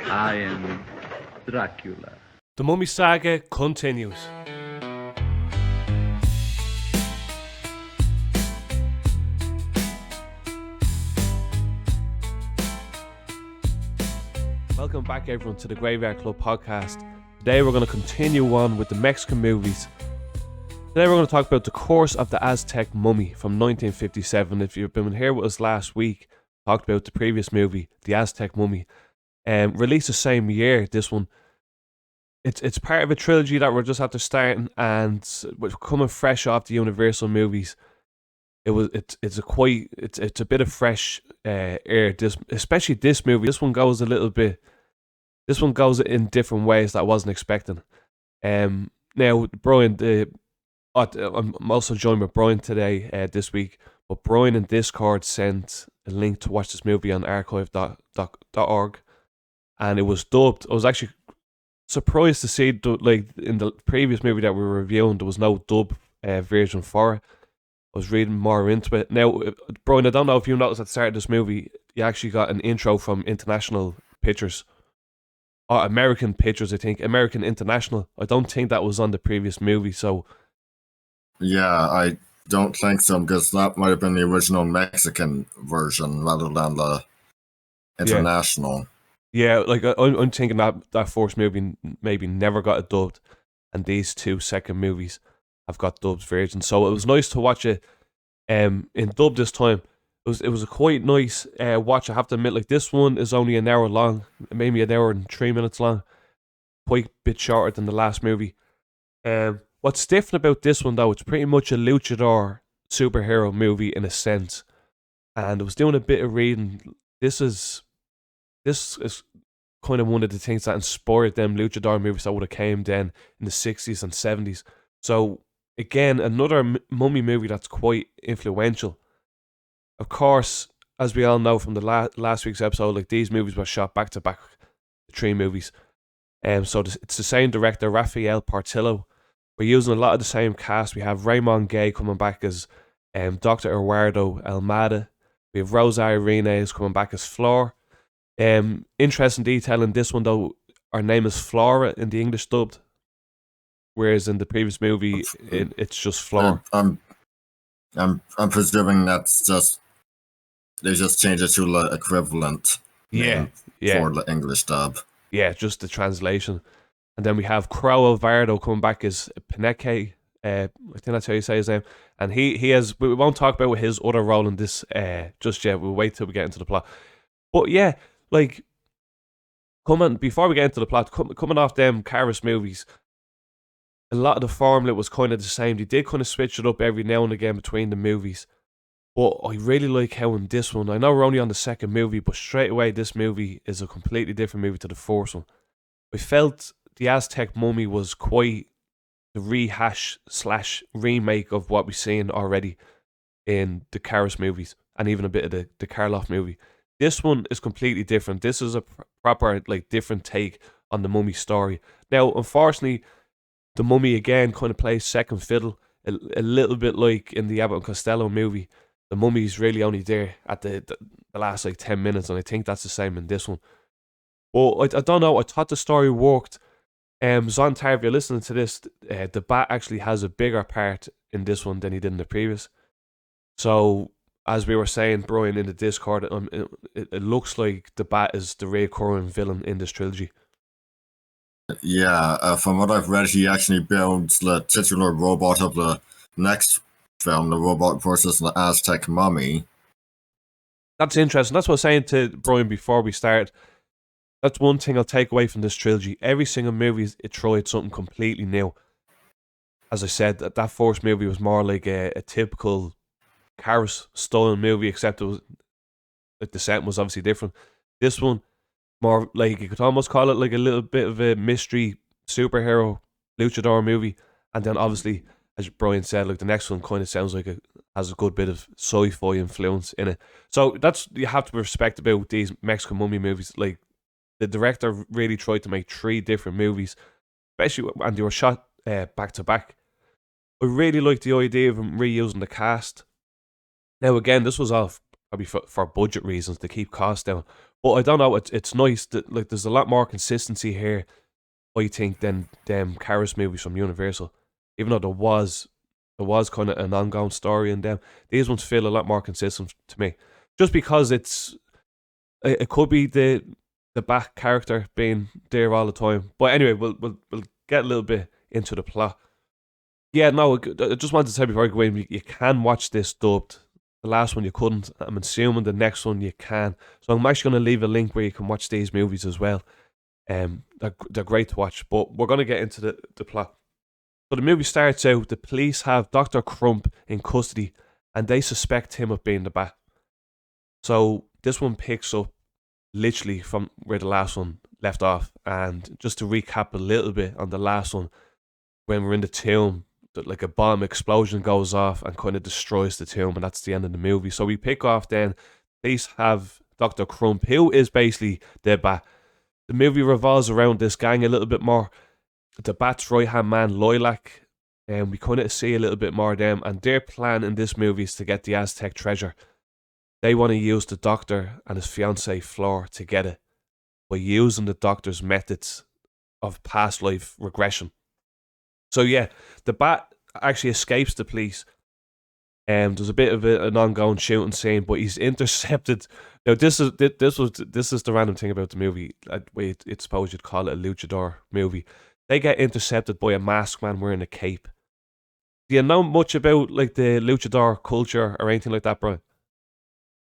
I am Dracula. The Mummy Saga continues. Welcome back, everyone, to the Graveyard Club podcast. Today we're going to continue on with the Mexican movies. Today we're going to talk about The Curse of the Aztec Mummy from 1957. If you've been here with us last week, talked about the previous movie, The Aztec Mummy, released the same year. This one, it's part of a trilogy that we're just after starting, and we're coming fresh off the Universal movies. It's a bit of fresh air. Especially this movie. This one goes in different ways that I wasn't expecting. Now, Bryan, I'm also joined with Bryan today this week. But Bryan in Discord sent a link to watch this movie on archive.org, and it was dubbed. I was actually surprised to see, like, in the previous movie that we were reviewing, there was no dub version for it. I was reading more into it. Now, Bryan, I don't know if you noticed at the start of this movie, you actually got an intro from International Pictures. Or American Pictures, I think. American International. I don't think that was on the previous movie, so... Yeah, I don't think so, because that might have been the original Mexican version rather than the international. Yeah, like, I'm thinking that first movie maybe never got it dubbed, and these two second movies have got dubbed versions. So it was nice to watch it in dub this time. It was a quite nice watch, I have to admit. Like, this one is only an hour long, maybe an hour and 3 minutes long. Quite a bit shorter than the last movie. What's different about this one, though, it's pretty much a Luchador Superhero movie in a sense. And I was doing a bit of reading. This is kind of one of the things that inspired them Luchador movies that would have came then in the 60s and 70s. So, again, another mummy movie that's quite influential. Of course, as we all know from the last week's episode, like, these movies were shot back to back, the three movies. So it's the same director, Rafael Portillo. We're using a lot of the same cast. We have Raymond Gay coming back as Dr. Almada. We have Rosa Irenes coming back as Flor. Interesting detail in this one, though, our name is Flora in the English dubbed, whereas in the previous movie it's just Flor. I'm presuming that's just they just changed it to the equivalent name for the English dub. Yeah, just the translation. And then we have Crow Vardo coming back as Peneke. I think that's how you say his name. And he has. We won't talk about his other role in this just yet. We'll wait till we get into the plot. But yeah, like, before we get into the plot, coming off them Karis movies, a lot of the formula was kind of the same. They did kind of switch it up every now and again between the movies. But I really like how in this one, I know we're only on the second movie, but straight away this movie is a completely different movie to the first one. I felt the Aztec Mummy was quite the rehash / remake of what we've seen already in the Karis movies and even a bit of the Karloff movie. This one is completely different. This is a proper, like, different take on the Mummy story. Now, unfortunately, the Mummy again kind of plays second fiddle, a little bit like in the Abbott and Costello movie. The Mummy's really only there at the last, like, 10 minutes, and I think that's the same in this one. But I don't know, I thought the story worked. Zontar, if you're listening to this, the Bat actually has a bigger part in this one than he did in the previous. So, as we were saying, Bryan, in the Discord, it looks like the Bat is the recurring villain in this trilogy. Yeah, from what I've read, he actually builds the titular robot of the next film, the robot versus the Aztec Mummy. That's interesting. That's what I was saying to Bryan before we started. That's one thing I'll take away from this trilogy. Every single movie, it tried something completely new. As I said, that first movie was more like a typical Karis-style movie, except it was, like, the setting was obviously different. This one, more like, you could almost call it like a little bit of a mystery superhero luchador movie. And then obviously, as Bryan said, like, the next one kind of sounds like it has a good bit of sci-fi influence in it. So that's, you have to respect about these Mexican mummy movies. Like, the director really tried to make 3 different movies, especially, and they were shot back to back. I really liked the idea of him reusing the cast. Now, again, this was all probably for budget reasons, to keep costs down. But I don't know. It's nice that like there's a lot more consistency here, I think, than them Karis movies from Universal. Even though there was kind of an ongoing story in them, these ones feel a lot more consistent to me. Just because it could be the back character being there all the time. But anyway, we'll get a little bit into the plot. Yeah, no, I just wanted to say before I go in, you can watch this dubbed. The last one you couldn't. I'm assuming the next one you can. So I'm actually going to leave a link where you can watch these movies as well. They're great to watch. But we're going to get into the plot. So the movie starts out, the police have Dr. Crump in custody and they suspect him of being the Bat. So this one picks up literally from where the last one left off. And just to recap a little bit on the last one, when we're in the tomb, like a bomb explosion goes off and kind of destroys the tomb, and that's the end of the movie. So we pick off then, police have Dr. Crump, who is basically the Bat. The movie revolves around this gang a little bit more. The Bat's right-hand man, Lilac, and we kind of see a little bit more of them, and their plan in this movie is to get the Aztec treasure. They want to use the Doctor and his fiance Flor to get it by using the Doctor's methods of past life regression. So yeah, the Bat actually escapes the police. There's a bit of an ongoing shooting scene, but he's intercepted. Now this is the random thing about the movie. It's suppose you'd call it a luchador movie. They get intercepted by a masked man wearing a cape. Do you know much about like the luchador culture or anything like that, Bryan?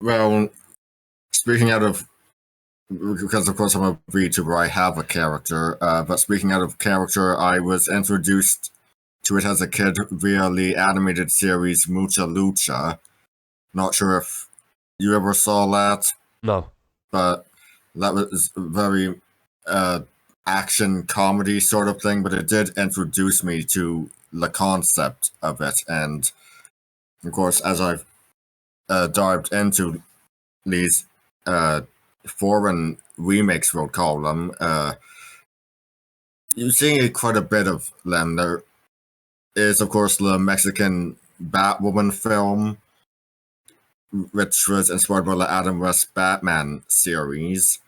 Well, speaking out of, because of course I'm a VTuber, I have a character, but speaking out of character, I was introduced to it as a kid via the animated series Mucha Lucha. Not sure if you ever saw that. No. But that was very action comedy sort of thing, but it did introduce me to the concept of it. And of course, as I've dived into these foreign remakes, we'll call them, you see quite a bit of them. There is, of course, the Mexican Batwoman film, which was inspired by the Adam West Batman series.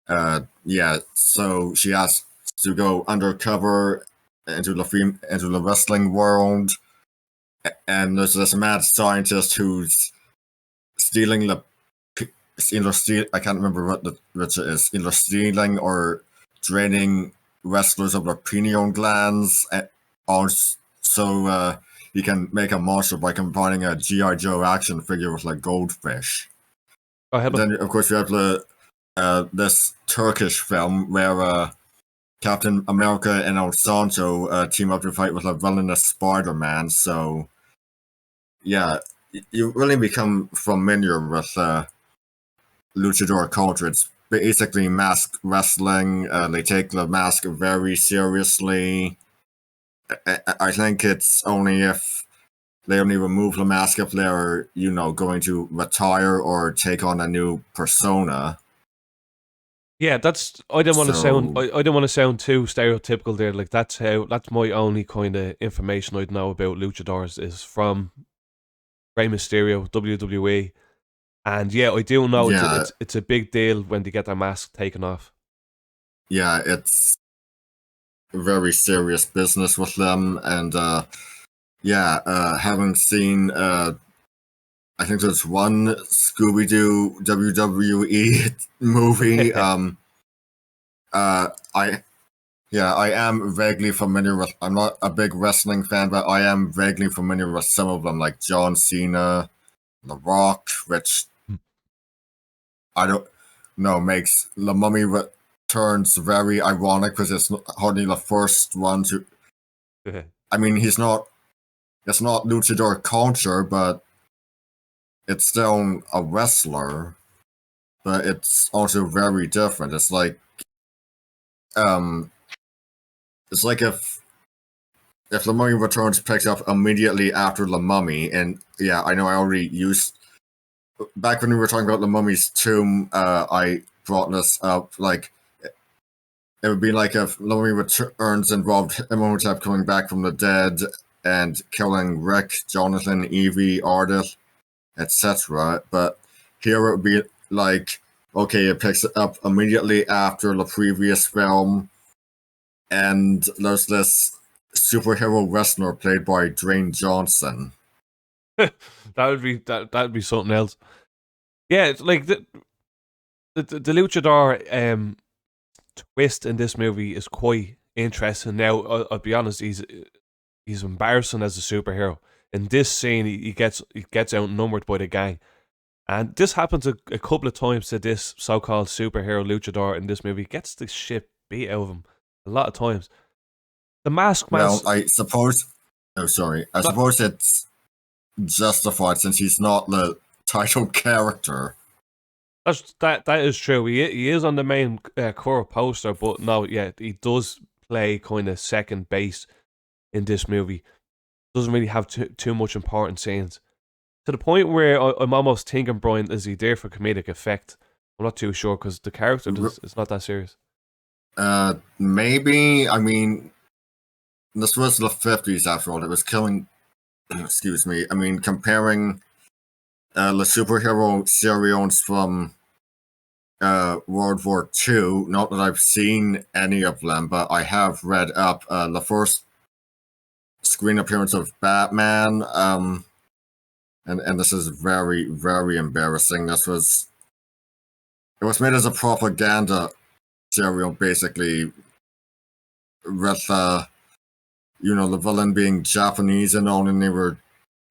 So she has to go undercover into the wrestling world, and there's this mad scientist who's stealing I can't remember which it is, either stealing or draining wrestlers of their pineal glands, so he can make a monster by combining a G.I. Joe action figure with like goldfish. Then, of course, you have this Turkish film where Captain America and El Santo team up to fight with a villainous Spider-Man. So, yeah, you really become familiar with luchador culture. It's basically mask wrestling. They take the mask very seriously. I think it's only if they only remove the mask if they're, going to retire or take on a new persona. Yeah, I don't want to sound too stereotypical there. Like that's my only kind of information I'd know about luchadors is from Rey Mysterio, WWE. And yeah, I do know it's a big deal when they get their mask taken off. Yeah, it's very serious business with them, and having seen I think there's one Scooby-Doo WWE movie. I am vaguely familiar with. I'm not a big wrestling fan, but I am vaguely familiar with some of them, like John Cena, The Rock, which I don't know makes the Mummy Returns very ironic because it's hardly the first one to. I mean, it's not luchador culture, but it's still a wrestler, but it's also very different. It's like if The Mummy Returns picked up immediately after The Mummy, and yeah, I know I already used back when we were talking about The Mummy's tomb, I brought this up, like it would be like if The Mummy Returns involved Imhotep coming back from the dead and killing Rick, Jonathan, Evie, Ardith, etc. But here it would be like, okay, it picks up immediately after the previous film, and there's this superhero wrestler played by Dwayne Johnson. that'd be something else. Yeah, it's like the Luchador twist in this movie is quite interesting. Now, I'll be honest, he's embarrassing as a superhero. In this scene, he gets outnumbered by the gang, and this happens a couple of times to this so-called superhero Luchador in this movie. He gets the shit beat out of him a lot of times. The mask man. Well, I suppose. Oh, sorry. I suppose it's justified since he's not the title character. That is true. He is on the main core poster, but no, yeah, he does play kind of second base in this movie. Doesn't really have too much important scenes. To the point where I'm almost thinking, Bryan, is he there for comedic effect? I'm not too sure because the character it's not that serious. Maybe. I mean, this was the 50s after all. It was killing. Excuse me. I mean, comparing the superhero serials from World War II. Not that I've seen any of them, but I have read up the first screen appearance of Batman. And this is very, very embarrassing. It was made as a propaganda serial, basically, with the villain being Japanese and all, and they were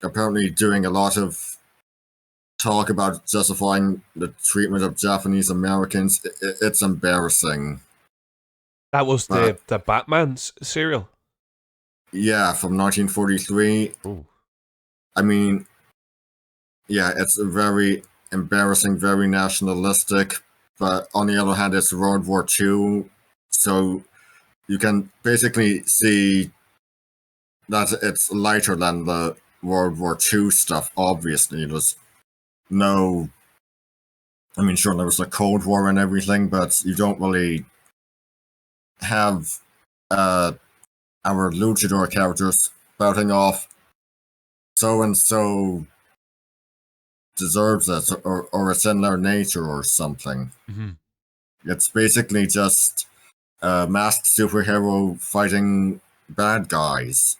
apparently doing a lot of talk about justifying the treatment of Japanese Americans. It's embarrassing. That was the Batman serial? Yeah, from 1943. Ooh. I mean, yeah, it's very embarrassing, very nationalistic, but on the other hand, it's World War II, so you can basically see that it's lighter than the World War II stuff, obviously. There's no... I mean, sure, there was the Cold War and everything, but you don't really have our luchador characters spouting off so-and-so deserves it, or it's in their nature or something. Mm-hmm. It's basically just a masked superhero fighting bad guys.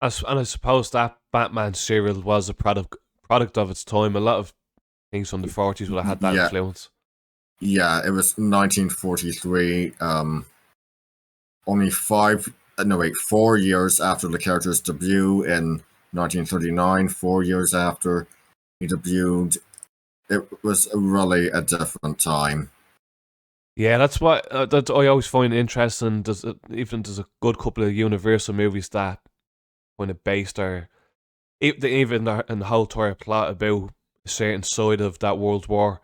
And I suppose that Batman serial was a product of its time. A lot of things from the 40s would have had that influence. Yeah, it was 1943. Only 4 years after the character's debut in 1939, 4 years after he debuted. It was really a different time. Yeah, that's what that I always find interesting. There's a good couple of Universal movies that kind of based even in the whole entire plot about a certain side of that World War.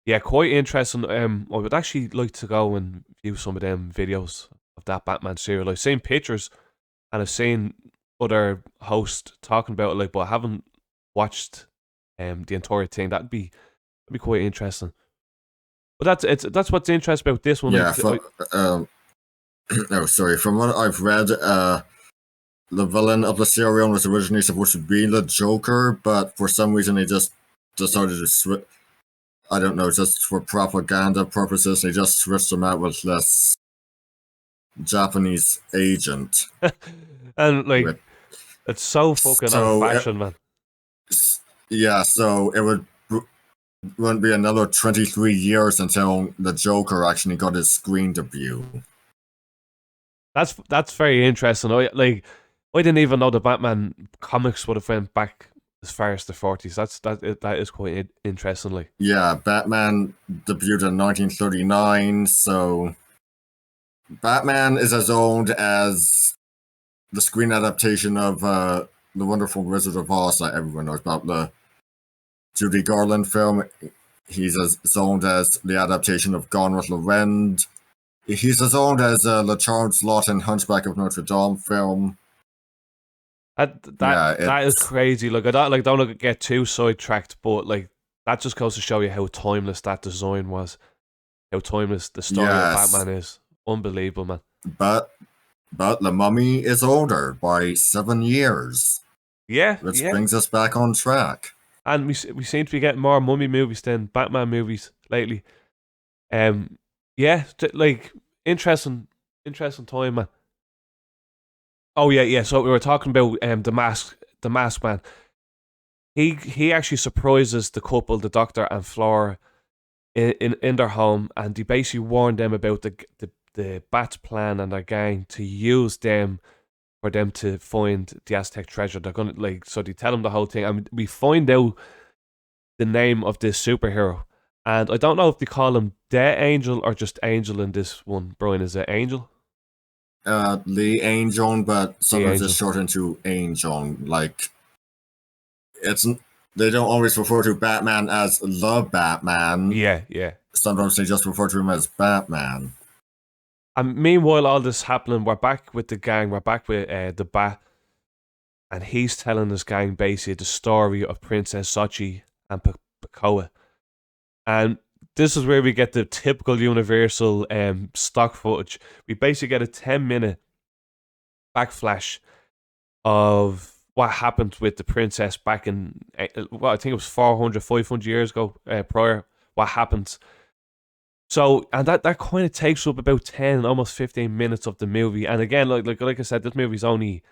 Yeah, quite interesting. I would actually like to go and view some of them videos of that Batman serial. I've seen pictures and I've seen other hosts talking about it, but I haven't watched the entire thing. That'd be quite interesting. But that's what's interesting about this one. Yeah. Sorry. From what I've read, the villain of the serial was originally supposed to be the Joker, but for some reason they just decided to switch. I don't know, just for propaganda purposes, they just switched him out with this Japanese agent. And it's so fucking old-fashioned, man. Yeah, so it wouldn't be another 23 years until the Joker actually got his screen debut. That's very interesting. I didn't even know the Batman comics would have went back as far as the 40s. That is quite interestingly. Yeah, Batman debuted in 1939, so Batman is as old as the screen adaptation of The Wonderful Wizard of Oz that everyone knows about, the Judy Garland film. He's as old as the adaptation of Gone with the Wind. He's as old as the Charles Lawton Hunchback of Notre Dame film. That is crazy. I don't get too sidetracked, but that just goes to show you how timeless that design was, how timeless the story of Batman is. Unbelievable, man. But the Mummy is older by 7 years. Yeah, which brings us back on track. And we seem to be getting more mummy movies than Batman movies lately. Yeah, like interesting time, man. Oh yeah. So we were talking about the mask man. He actually surprises the couple, the Doctor and Flor, in their home, and he basically warned them about the Bat's plan and their gang to use them for them to find the Aztec treasure. They're gonna so they tell him the whole thing, and we find out the name of this superhero. And I don't know if they call him the Angel or just Angel in this one. Bryan, is it Angel? The Angel, but sometimes it's shortened to Angel. Like, they don't always refer to Batman as the Batman. Yeah. Sometimes they just refer to him as Batman. And meanwhile, all this happening, we're back with the gang. We're back with the Bat, and he's telling this gang basically the story of Princess Sochi and Popoca. And this is where we get the typical Universal stock footage. We basically get a 10-minute backflash of what happened with the princess back in, I think it was 400, 500 years ago prior, what happened. So, and that kind of takes up about 10, almost 15 minutes of the movie. And again, like I said, this movie's only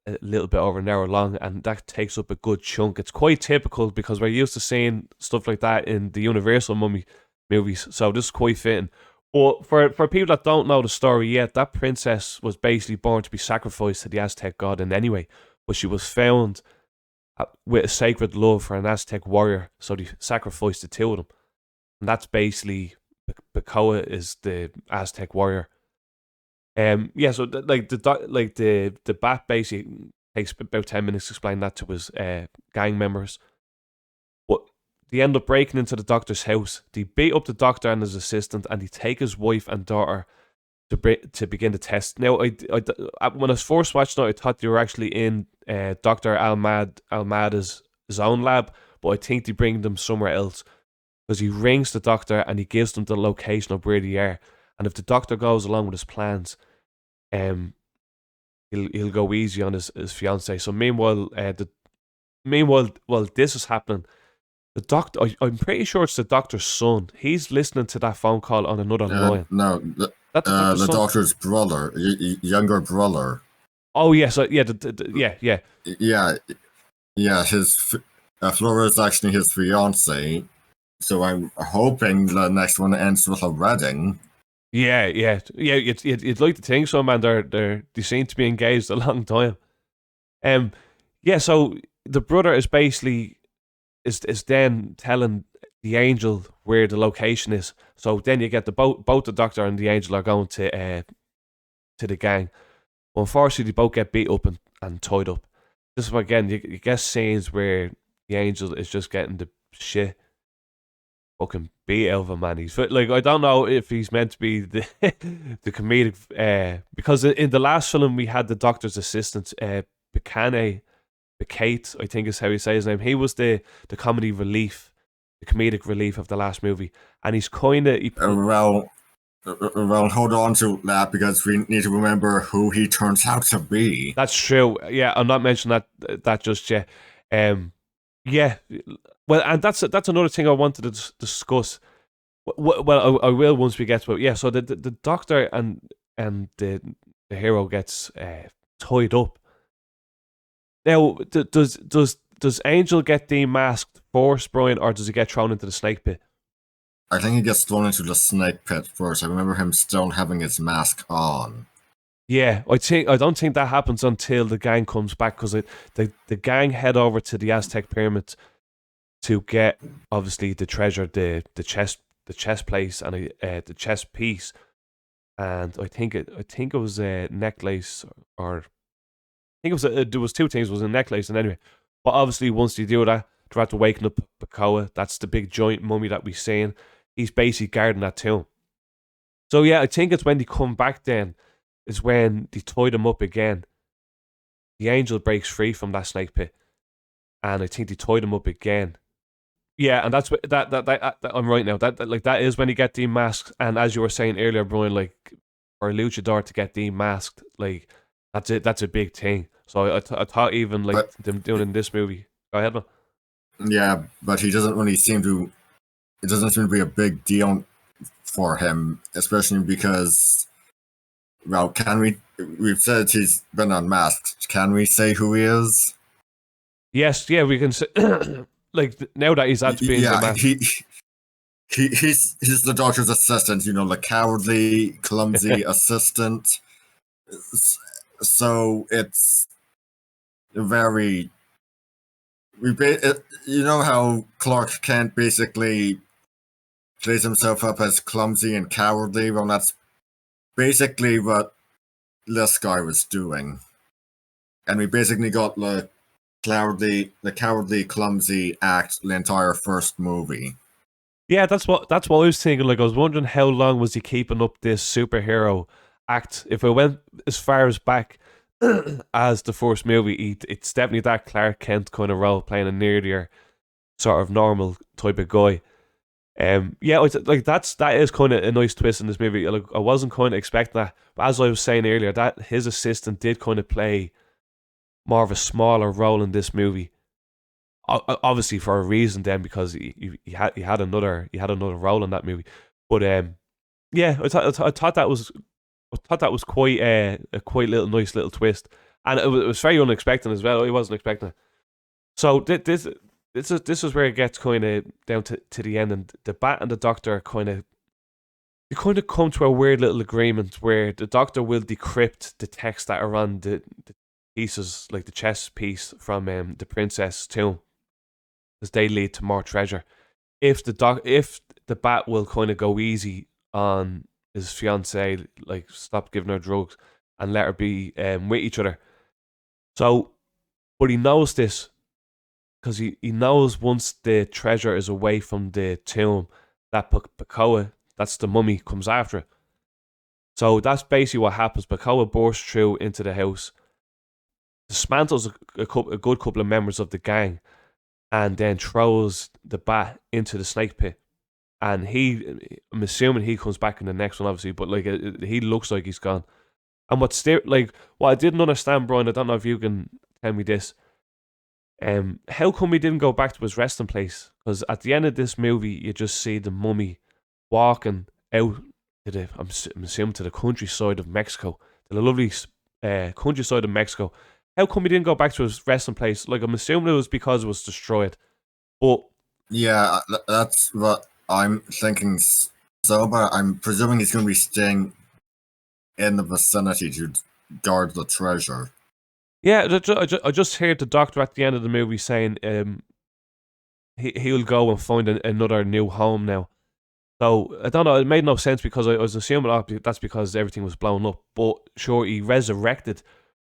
a little bit over an hour long, and that takes up a good chunk. It's quite typical because we're used to seeing stuff like that in the Universal Mummy movies, so this is quite fitting. But for people that don't know the story yet, that princess was basically born to be sacrificed to the Aztec god in any way, but she was found with a sacred love for an Aztec warrior, so they sacrificed the two of them. And that's basically, Popoca is the Aztec warrior. So the Bat basically takes about 10 minutes to explain that to his gang members. But they end up breaking into the Doctor's house. They beat up the Doctor and his assistant, and they take his wife and daughter to begin the test. Now, when I first watched it, I thought they were actually in Dr Almada's his own lab, but I think they bring them somewhere else, because he rings the Doctor and he gives them the location of where they are. And if the Doctor goes along with his plans, he'll go easy on his fiance. So meanwhile, while this is happening, the Doctor, I'm pretty sure it's the Doctor's son. He's listening to that phone call on another line. No, that's the Doctor's brother, younger brother. Oh yes, yeah. His Flor is actually his fiance. So I'm hoping the next one ends with a wedding. Yeah. You'd like to think so, man. They seem to be engaged a long time. So the brother is basically is then telling the Angel where the location is. So then you get both the Doctor and the Angel are going to the gang. Well, unfortunately, they both get beat up and tied up. This is why, again, you get scenes where the Angel is just getting the shit fucking beat out of him, man. He's like, I don't know if he's meant to be the comedic, because in the last film we had the Doctor's assistant, Bacane, I think is how you say his name. He was the comedy relief, the comedic relief of the last movie, and he's kind of well, hold on to that, because we need to remember who he turns out to be. That's true. Yeah, I'm not mentioning that just yet. Yeah. Well, and that's another thing I wanted to discuss. Well, I will once we get to it. Yeah, so the Doctor and the hero gets tied up. Now, does Angel get demasked first, Bryan, or does he get thrown into the snake pit? I think he gets thrown into the snake pit first. I remember him still having his mask on. Yeah, I don't think that happens until the gang comes back, because the gang head over to the Aztec pyramids to get, obviously, the treasure, the chest place and the chest piece, and I think it was a necklace, or I think there was two things. It was a necklace, and anyway, but obviously once you do that, they're at to waking up Popoca. That's the big giant mummy that we've seen. He's basically guarding that tomb. So yeah, I think it's when they come back then is when they tied him up again. The Angel breaks free from that snake pit, and I think they tied him up again. Yeah, and that's what that I'm right now. That is when he get demasked, and as you were saying earlier, Bryan, like for a luchador to get demasked, like That's it. That's a big thing. So I thought even like them doing in this movie. Go ahead, man. Yeah, but he doesn't really seem to. It doesn't seem to be a big deal for him, especially because, well, we've said he's been unmasked. Can we say who he is? Yes, yeah, we can say, like, now that he's had to be unmasked. He's the doctor's assistant, the cowardly, clumsy assistant. So it's very. How Clark Kent basically plays himself up as clumsy and cowardly? Well, that's basically what this guy was doing. And we basically got the cowardly, clumsy act the entire first movie. Yeah, that's what I was thinking. Like, I was wondering how long was he keeping up this superhero act? If it went as far as back as the first movie, it's definitely that Clark Kent kind of role, playing a nerdier, sort of normal type of guy. Yeah, like that is kind of a nice twist in this movie. Like, I wasn't kind of expecting that, but as I was saying earlier, that his assistant did kind of play more of a smaller role in this movie. Obviously for a reason, then, because he had another role in that movie. But yeah, I thought that was quite a quite nice little twist, and it was very unexpected as well. I wasn't expecting it. So this is where it gets kind of down to the end, and the Bat and the Doctor kind of come to a weird little agreement where the Doctor will decrypt the text that are on the pieces, like the chess piece from the Princess tomb, as they lead to more treasure. If the Bat will kind of go easy on his fiance, like stop giving her drugs and let her be with each other. So, but he knows this because he knows once the treasure is away from the tomb, that Popoca, that's the mummy, comes after it. So that's basically what happens. Popoca bursts through into the house, dismantles a good couple of members of the gang, and then throws the Bat into the snake pit. And I'm assuming he comes back in the next one, obviously, but like he looks like he's gone. And what I didn't understand, Bryan, I don't know if you can tell me this. How come he didn't go back to his resting place? Because at the end of this movie, you just see the mummy walking out to I'm assuming to the countryside of Mexico, to the lovely countryside of Mexico. How come he didn't go back to his resting place? Like, I'm assuming it was because it was destroyed. But yeah, that's what I'm thinking. So, but I'm presuming he's going to be staying in the vicinity to guard the treasure. Yeah, I just heard the Doctor at the end of the movie saying he'll go and find another new home now. So, I don't know, it made no sense because I was assuming that's because everything was blown up. But sure, he resurrected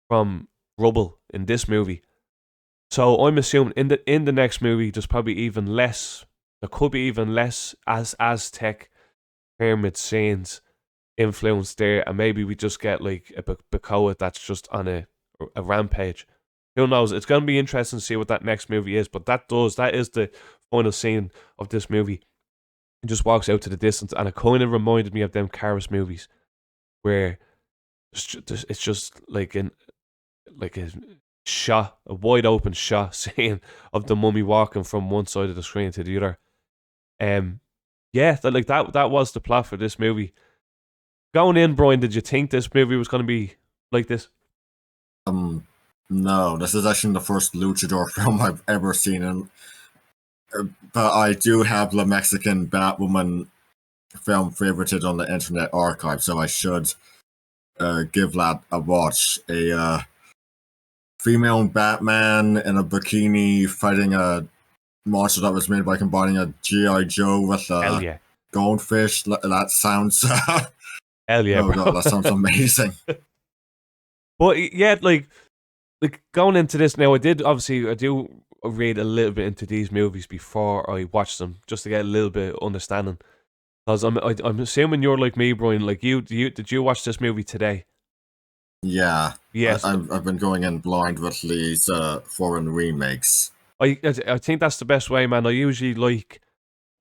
from rubble in this movie. So I'm assuming in the next movie there's probably even less. There could be even less as Aztec pyramid scenes influence there, and maybe we just get like a Popoca that's just on a rampage. Who knows? It's going to be interesting to see what that next movie is. But that is the final scene of this movie. It just walks out to the distance, and it kind of reminded me of them Karis movies, where it's just like a wide open shot scene of the mummy walking from one side of the screen to the other. Yeah, that was the plot for this movie. Going in, Bryan, did you think this movie was going to be like this? No, this is actually the first Luchador film I've ever seen, but I do have the Mexican Batwoman film favorited on the Internet Archive, so I should give that a watch. A female Batman in a bikini fighting a monster that was made by combining a G.I. Joe with a goldfish. That sounds... Hell yeah, oh bro. God, that sounds amazing. But yeah, like going into this now, I do read a little bit into these movies before I watch them, just to get a little bit of understanding. Because I'm assuming you're like me, Bryan. Like did you watch this movie today? Yeah. Yes. I've been going in blind with these foreign remakes. I think that's the best way, man. I usually like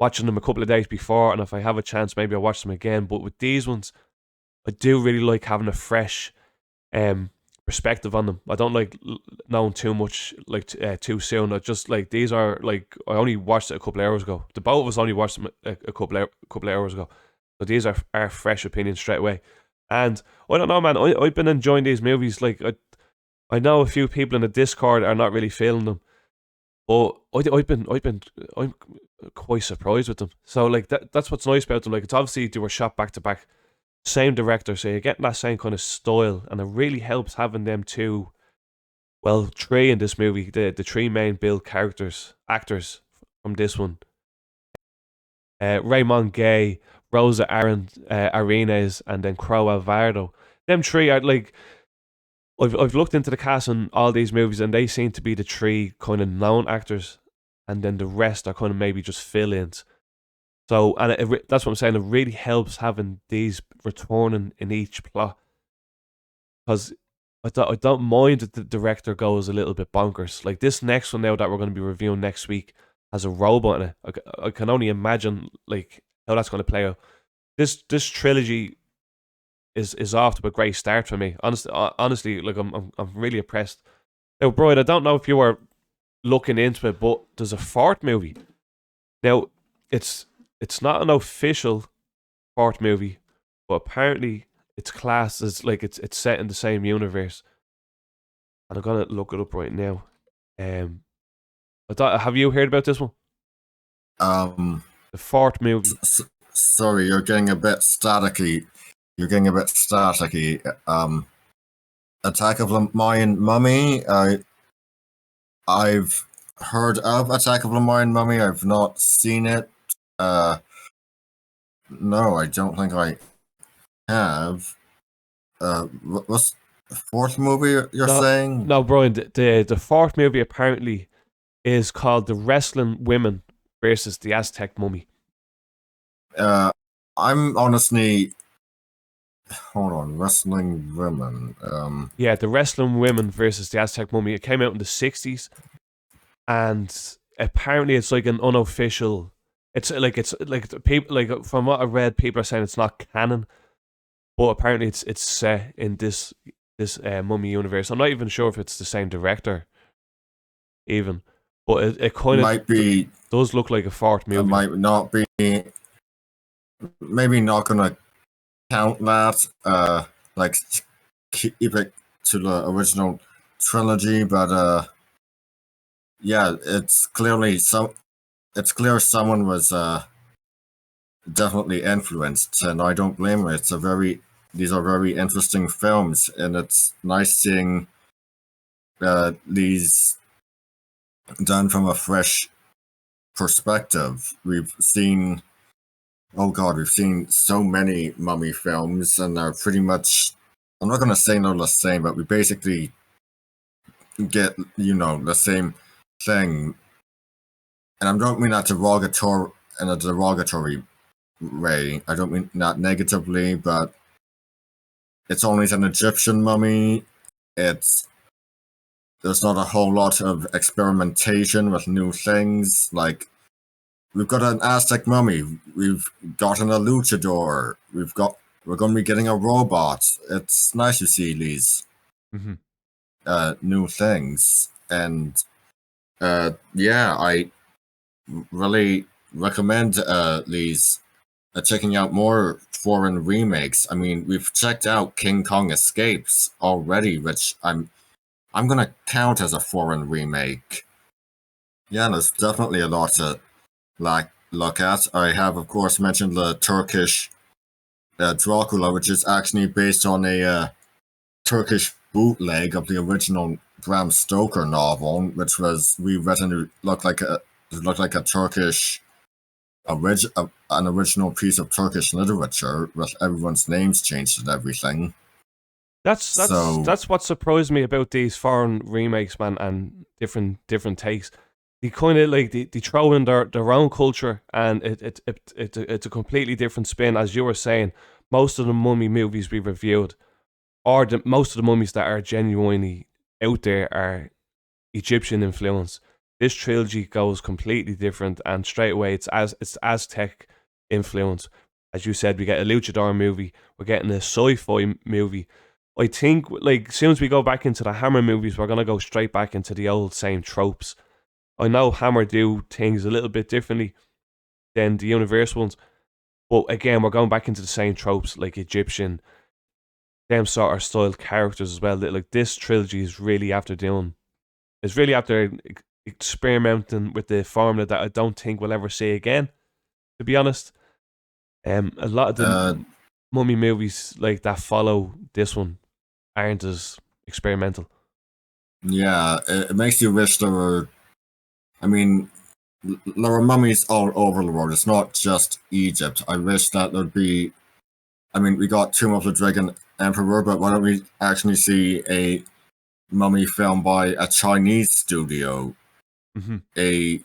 watching them a couple of days before, and if I have a chance, maybe I'll watch them again. But with these ones, I do really like having a fresh perspective on them. I don't like knowing too much like too soon. I just like these are like I only watched it a couple of hours ago. The both of us only watched them a couple of hours ago. So these are fresh opinions straight away. And I don't know, man. I've been enjoying these movies. Like I know a few people in the Discord are not really feeling them, but I'm quite surprised with them. So like that's what's nice about them. Like it's obviously they were shot back to back, same director, so you're getting that same kind of style, and it really helps having them two, well, three in this movie, the three main build actors from this one. Raymond Gay, Rosa Arenas, and then Crow Alvarado. Them three are like I've looked into the cast in all these movies, and they seem to be the three kind of known actors, and then the rest are kind of maybe just fill-ins. So, and that's what I'm saying. It really helps having these returning in each plot, because I don't mind that the director goes a little bit bonkers. Like this next one now that we're going to be reviewing next week has a robot in it. I can only imagine like how that's going to play out. This trilogy is off to a great start for me. Honestly, like I'm really impressed. Now, Bryan, I don't know if you were looking into it, but there's a fourth movie. Now, it's not an official fourth movie, but apparently it's classed as like it's set in the same universe. And I'm gonna look it up right now. Have you heard about this one? The fourth movie. Sorry, you're getting a bit staticky. Attack of the Mayan Mummy. I've heard of Attack of the Mayan Mummy. I've not seen it. No, I don't think I have. What's the fourth movie you're saying? No, Bryan, the fourth movie apparently is called The Wrestling Women versus the Aztec Mummy. I'm honestly... Hold on, Wrestling Women. Yeah, The Wrestling Women versus the Aztec Mummy. It came out in the 60s, and apparently it's like an unofficial... It's like people, like from what I read, people are saying it's not canon, but apparently it's set in this mummy universe. I'm not even sure if it's the same director, even, but it kind of does look like a fourth movie. It might not be. Maybe not gonna count that. Like keep it to the original trilogy, but yeah, it's clear someone was definitely influenced, and I don't blame her. These are very interesting films, and it's nice seeing these done from a fresh perspective. We've seen so many mummy films, and they're pretty much, I'm not going to say they're the same, but we basically get, the same thing. And I don't mean that in a derogatory way. I don't mean that negatively, but it's always an Egyptian mummy. There's not a whole lot of experimentation with new things. Like, we've got an Aztec mummy. We've gotten a luchador. We're going to be getting a robot. It's nice to see these new things. And yeah, I really recommend these checking out more foreign remakes. I mean, we've checked out King Kong Escapes already, which I'm gonna count as a foreign remake. Yeah, there's definitely a lot to look at. I have, of course, mentioned the Turkish Dracula, which is actually based on a Turkish bootleg of the original Bram Stoker novel, which was rewritten to look like a Turkish an original piece of Turkish literature with everyone's names changed and everything. That's what surprised me about these foreign remakes, man, and different takes. They kind of like they throw in their own culture, and it's a completely different spin. As you were saying, most of the mummy movies we reviewed, or most of the mummies that are genuinely out there, are Egyptian influence. This trilogy goes completely different, and straight away it's Aztec influence. As you said, we get a luchador movie, we're getting a sci-fi movie, I think, like, as soon as we go back into the Hammer movies, we're going to go straight back into the old same tropes. I know Hammer do things a little bit differently than the Universal ones, but again, we're going back into the same tropes, like Egyptian, them sort of style characters as well. That, like, this trilogy is really after doing, it's really after experimenting with the formula that I don't think we'll ever see again, to be honest. A lot of the mummy movies like that follow this one aren't as experimental. Yeah, it makes you wish there were. I mean, there are mummies all over the world. It's not just Egypt. I wish that there'd be. I mean, we got Tomb of the Dragon Emperor, but why don't we actually see a mummy film by a Chinese studio? Mm-hmm. A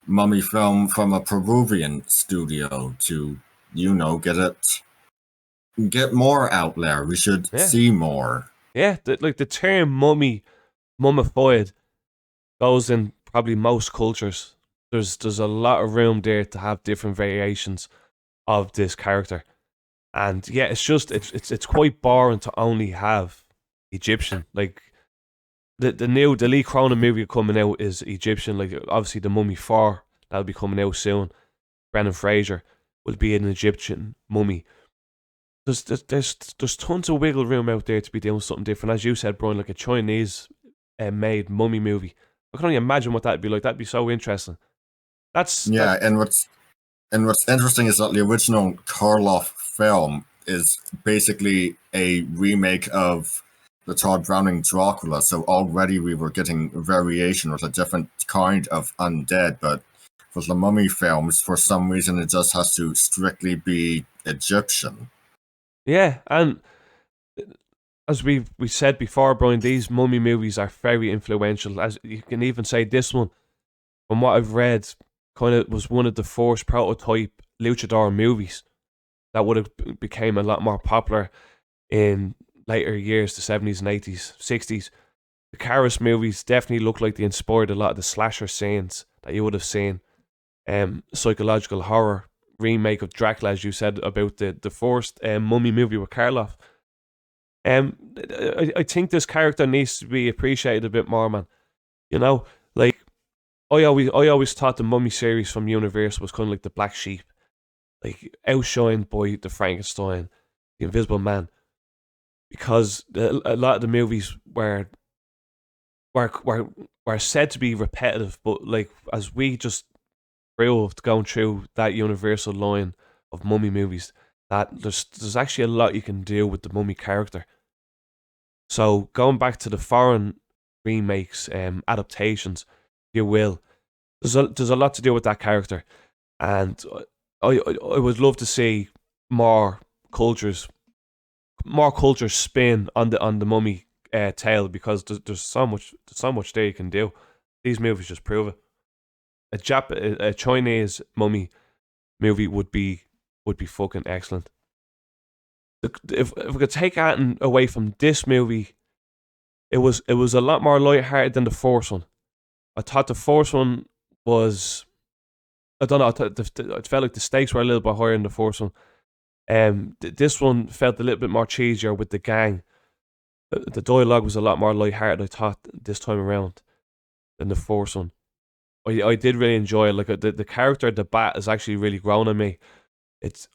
mummy film from a Peruvian studio to, get more out there. We should see more. Yeah, the term mummy, mummified, goes in probably most cultures. There's a lot of room there to have different variations of this character, and yeah, it's quite boring to only have Egyptian. Like the Lee Cronin movie coming out is Egyptian. Like obviously the Mummy 4 that'll be coming out soon. Brendan Fraser will be an Egyptian mummy. There's tons of wiggle room out there to be doing something different. As you said, Brian, like a Chinese made mummy movie. I can only imagine what that'd be like. That'd be so interesting. And what's interesting is that the original Karloff film is basically a remake of the Todd Browning Dracula. So already we were getting variation with a different kind of undead, but for the mummy films, for some reason, it just has to strictly be Egyptian. Yeah, and as we said before, Brian, these mummy movies are very influential. As you can even say, this one, from what I've read, kind of was one of the first prototype Luchador movies that would have became a lot more popular in later years, the 70s and 80s, 60s. The Karis movies definitely look like they inspired a lot of the slasher scenes that you would have seen. Psychological horror remake of Dracula, as you said about the first mummy movie with Karloff. I think this character needs to be appreciated a bit more, man. You know, like I always thought the Mummy series from Universal was kind of like the black sheep, like outshined by the Frankenstein, the Invisible Man, because a lot of the movies were said to be repetitive, but like as we just proved going through that Universal line of mummy movies, that there's actually a lot you can do with the mummy character. So going back to the foreign remakes, adaptations, if you will, there's a lot to do with that character, and I would love to see more cultures spin on the mummy tale, because there's so much there you can do. These movies just prove it. A Chinese mummy movie would be fucking excellent. If we could take Atten away from this movie, it was a lot more lighthearted than the first one. I thought the first one was, I don't know, it felt like the stakes were a little bit higher in the first one. This one felt a little bit more cheesier with the gang. The dialogue was a lot more lighthearted, I thought, this time around than the first one. I did really enjoy it. Like the character, the Bat, is actually really grown on me.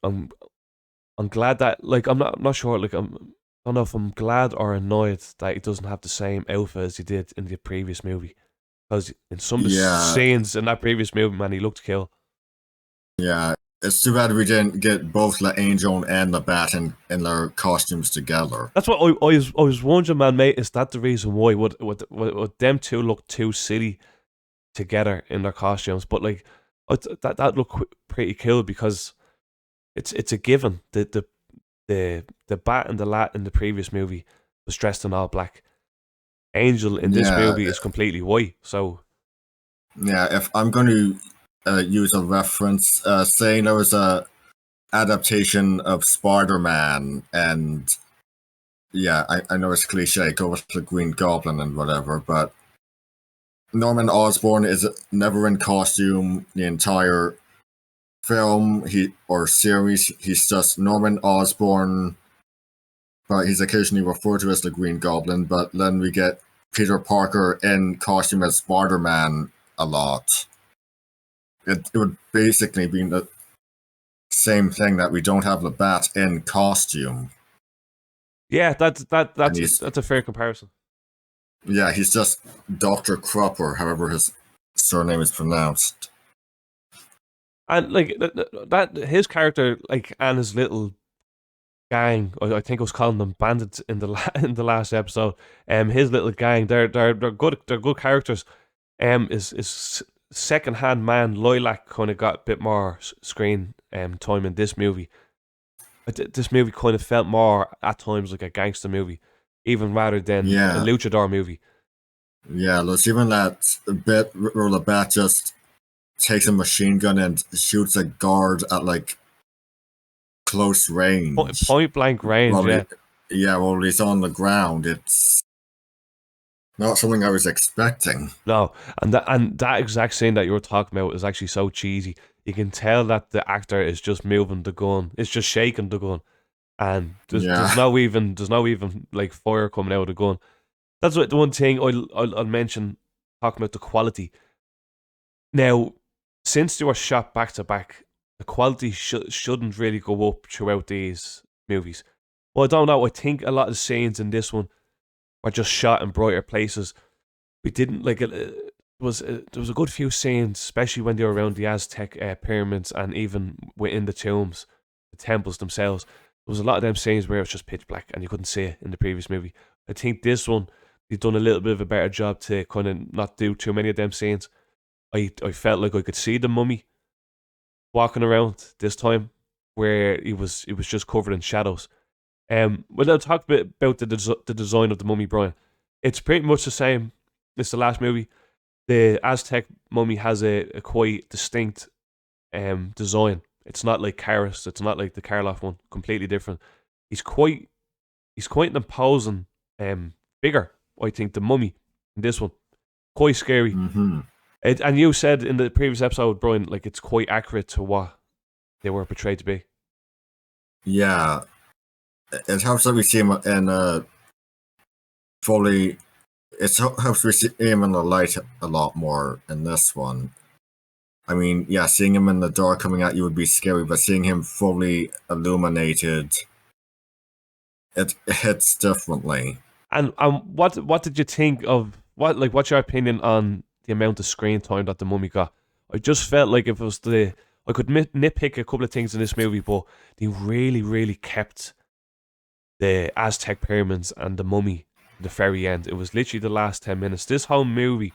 I'm glad that, like, I'm not sure, like, I don't know if I'm glad or annoyed that he doesn't have the same outfit as he did in the previous movie. Because in some of the scenes in that previous movie, man, he looked kill. Yeah, it's too bad we didn't get both the Angel and the Bat in their costumes together. That's what I was wondering, man, mate. Is that the reason why? Would them two look too silly together in their costumes? But like, that looked pretty cool, because it's a given. The Bat and the Lat in the previous movie was dressed in all black. Angel in this movie is completely white. So yeah, if I'm going to use a reference, saying there was a adaptation of Spider-Man, and yeah, I know it's cliche, go with the Green Goblin and whatever, but Norman Osborn is never in costume the entire film or series. He's just Norman Osborn but he's occasionally referred to as the Green Goblin. But then we get Peter Parker in costume as Spider-Man a lot. It would basically be the same thing that we don't have the Bat in costume. Yeah, that's a fair comparison. Yeah, he's just Dr. Krupp, or however his surname is pronounced. And like that his character, like, and his little gang, I think I was calling them bandits in the last episode. His little gang, they're good characters. Is second hand man Lilac kind of got a bit more screen time in this movie. This movie kind of felt more at times like a gangster movie, even rather than a luchador movie. Yeah, there's even that bit where the Bat just takes a machine gun and shoots a guard at like close range, point blank range. While he's on the ground. It's not something I was expecting. No, and that exact scene that you were talking about is actually so cheesy. You can tell that the actor is just moving the gun. It's just shaking the gun, and there's no even like fire coming out of the gun. That's the one thing I'll mention, talking about the quality. Now, since they were shot back to back, the quality shouldn't really go up throughout these movies. Well, I don't know. I think a lot of the scenes in this one were just shot in brighter places. We didn't like it. There was a good few scenes, especially when they were around the Aztec pyramids and even within the tombs, the temples themselves. There was a lot of them scenes where it was just pitch black and you couldn't see it in the previous movie. I think this one, they've done a little bit of a better job to kind of not do too many of them scenes. I felt like I could see the mummy walking around this time, where it was just covered in shadows. Well, I'll talk a bit about the design of the mummy, Bryan. It's pretty much the same. It's the last movie. The Aztec mummy has a quite distinct design. It's not like Karis. It's not like the Karloff one. Completely different. He's quite imposing. Bigger, I think, the mummy in this one. Quite scary. Mm-hmm. And you said in the previous episode, Bryan, like it's quite accurate to what they were portrayed to be. Yeah. It helps that we see him in fully. It helps we see him in the light a lot more in this one. I mean, yeah, seeing him in the dark coming at you would be scary, but seeing him fully illuminated, it hits differently. And what did you think of what's your opinion on the amount of screen time that the mummy got? I just felt like if it was I could nitpick a couple of things in this movie, but they really, really kept the Aztec pyramids and the mummy at the very end. It was literally the last 10 minutes. This whole movie,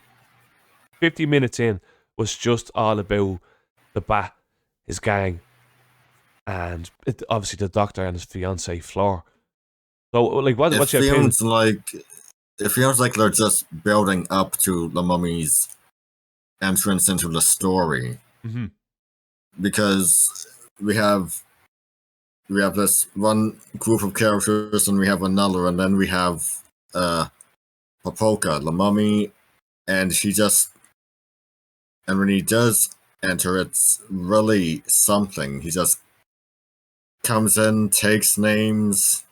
50 minutes in, was just all about the Bat, his gang, and obviously the Doctor and his fiance Flor. So, like, what's your opinion? It feels like they're just building up to the mummy's entrance into the story. Mm-hmm. Because we have this one group of characters and we have another, and then we have Popoca, the mummy, and when he does enter, it's really something. He just comes in, takes names,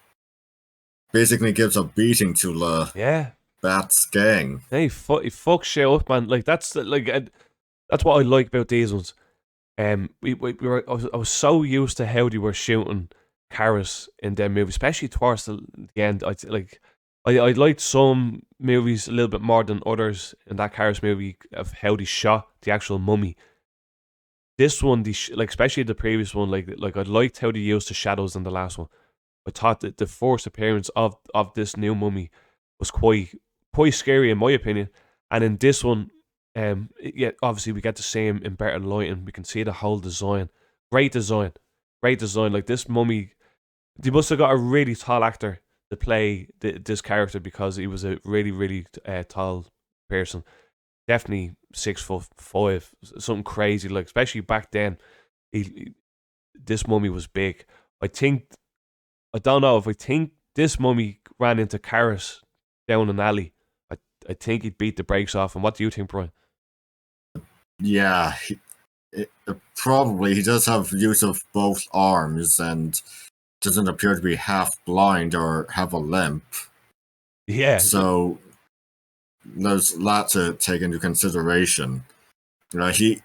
basically gives a beating to the Bat's gang. Yeah, he fucks shit up, man. Like that's what I like about these ones. I was so used to how they were shooting Karis in their movies, especially towards the end. I liked some movies a little bit more than others in that Karis movie of how they shot the actual mummy. This one, especially the previous one, like I liked how they used the shadows in the last one. I thought that the first appearance of this new mummy was quite scary in my opinion, and in this one, obviously we get the same in better lighting. We can see the whole design, great design. Like this mummy, they must have got a really tall actor to play this character because he was a really, really tall person. Definitely 6'5", something crazy. Like especially back then, this mummy was big. I don't know if I think this mummy ran into Karis down an alley. I think he'd beat the brakes off him. What do you think, Bryan? Yeah, probably. He does have use of both arms, and doesn't appear to be half blind or have a limp. Yeah. So there's a lot to take into consideration. It's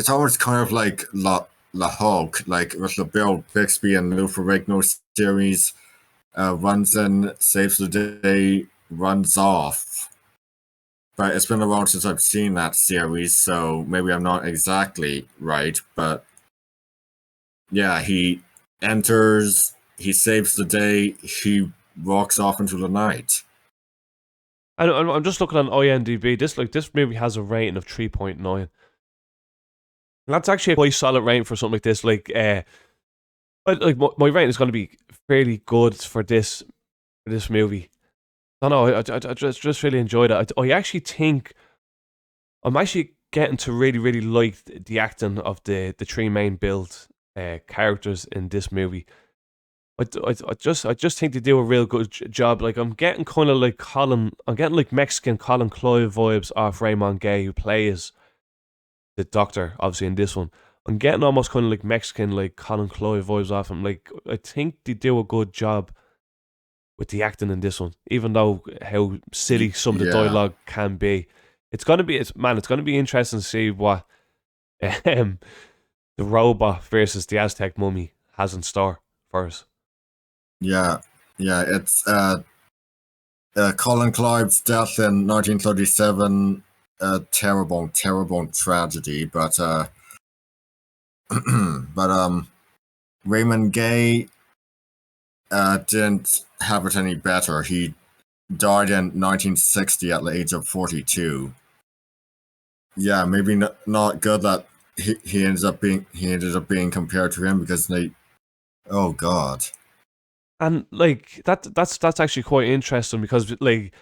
almost kind of like La Hulk, like with the Bill Bixby and Lou Ferrigno series, runs in, saves the day, runs off. But it's been a while since I've seen that series, so maybe I'm not exactly right. But yeah, he enters, he saves the day, he walks off into the night. I'm just looking on IMDb. This movie has a rating of 3.9. That's actually a quite solid rating for something like this. My rating is going to be fairly good for this movie. I don't know. I just really enjoyed it. I actually think I'm actually getting to really, really like the acting of the three main build characters in this movie. I just think they do a real good job. Like, I'm getting kind of like Mexican Colin Cloyd vibes off Raymond Gay, who plays the Doctor, obviously, in this one. I'm getting almost kind of like Mexican, like Colin Cloyd vibes off him. Like, I think they do a good job with the acting in this one, even though how silly some of the dialogue can be. It's gonna be interesting to see what the robot versus the Aztec mummy has in store for us. Yeah, it's Colin Clive's death in 1937, a terrible tragedy, but Raymond Gay didn't have it any better. He died in 1960 at the age of 42. Yeah, maybe not good that he ended up being compared to him, because oh god. And like that's actually quite interesting, because like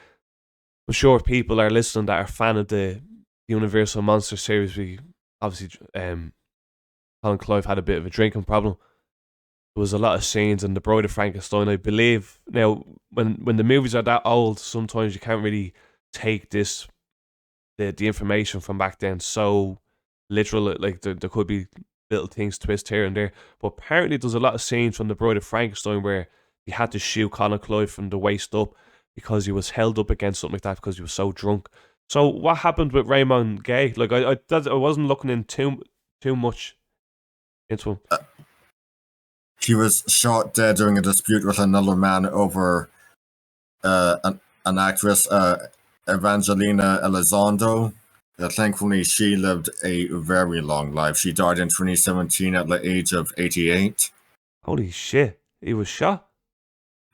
I'm sure people are listening that are a fan of the Universal Monster series. We obviously Colin Clive had a bit of a drinking problem. There was a lot of scenes in The Bride of Frankenstein, I believe. Now, when the movies are that old, sometimes you can't really take the information from back then so literal. Like, there could be little things twist here and there. But apparently there's a lot of scenes from The Bride of Frankenstein where he had to shoot Colin Clive from the waist up because he was held up against something like that because he was so drunk. So what happened with Raymond Gay? Like, I wasn't looking in too much into him. He was shot dead during a dispute with another man over an actress, Evangelina Elizondo. Thankfully, she lived a very long life. She died in 2017 at the age of 88. Holy shit. He was shot?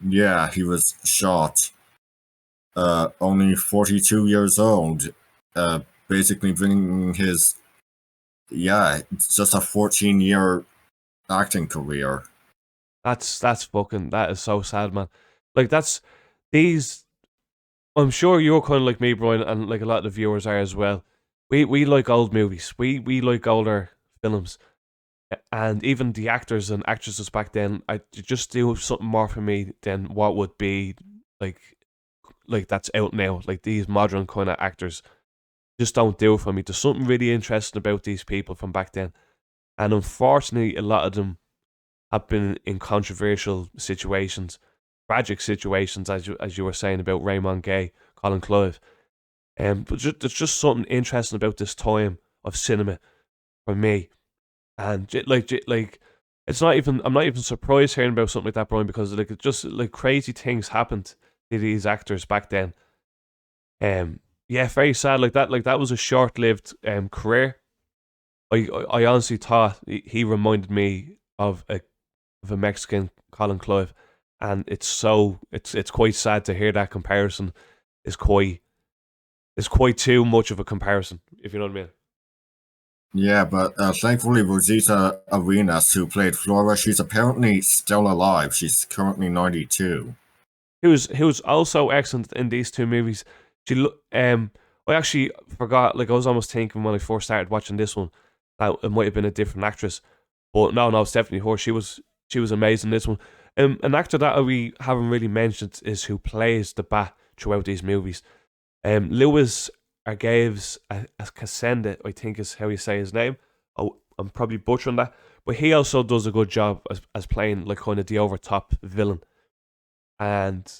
Yeah, he was shot. Only 42 years old. Basically bringing his... Yeah, just a 14-year acting career. That is so sad, man. Like, I'm sure you're kind of like me, Bryan, and like a lot of the viewers are as well. We like old movies. We like older films. And even the actors and actresses back then, I just do something more for me than what would be like that's out now. Like, these modern kind of actors just don't do it for me. There's something really interesting about these people from back then. And unfortunately, a lot of them have been in controversial situations, tragic situations, as you were saying about Raymond Gay, Colin Clive. But there's just something interesting about this time of cinema for me, and it's not even. I'm not even surprised hearing about something like that, Bryan, because like, it just like crazy things happened to these actors back then. Yeah, very sad. Like that was a short-lived career. I honestly thought he reminded me of a Mexican Colin Clive, and it's quite sad to hear that comparison is quite too much of a comparison, if you know what I mean. Yeah, but thankfully Rosita Arenas, who played Flora, she's apparently still alive. She's currently 92. Who's also excellent in these two movies. I actually forgot. Like, I was almost thinking when I first started watching this one that it might have been a different actress, but no, it's definitely her. She was amazing in this one. An actor that we haven't really mentioned is who plays the Bat throughout these movies. Luis Arguez Casenda, I think is how you say his name. I'm probably butchering that, but he also does a good job as playing like kind of the overtop villain. And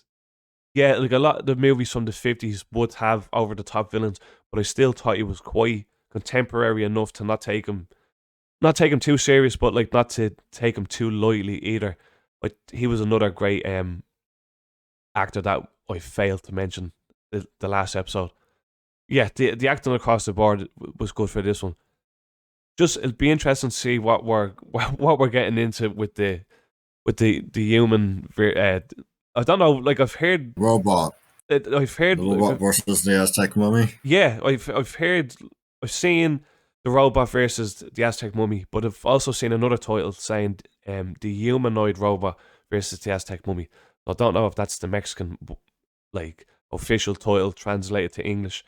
yeah, like a lot of the movies from the 50s would have over the top villains, but I still thought he was quite contemporary enough to not take him too serious, but like not to take him too lightly either. Like he was another great actor that I failed to mention the last episode. Yeah, the acting across the board was good for this one. Just it'll be interesting to see what we're getting into with the human. I don't know. Like I've heard robot. I've heard the robot versus the Aztec Mummy. Yeah, I've seen the robot versus the Aztec Mummy, but I've also seen another title saying the humanoid robot versus the Aztec Mummy. I don't know if that's the Mexican like official title translated to English.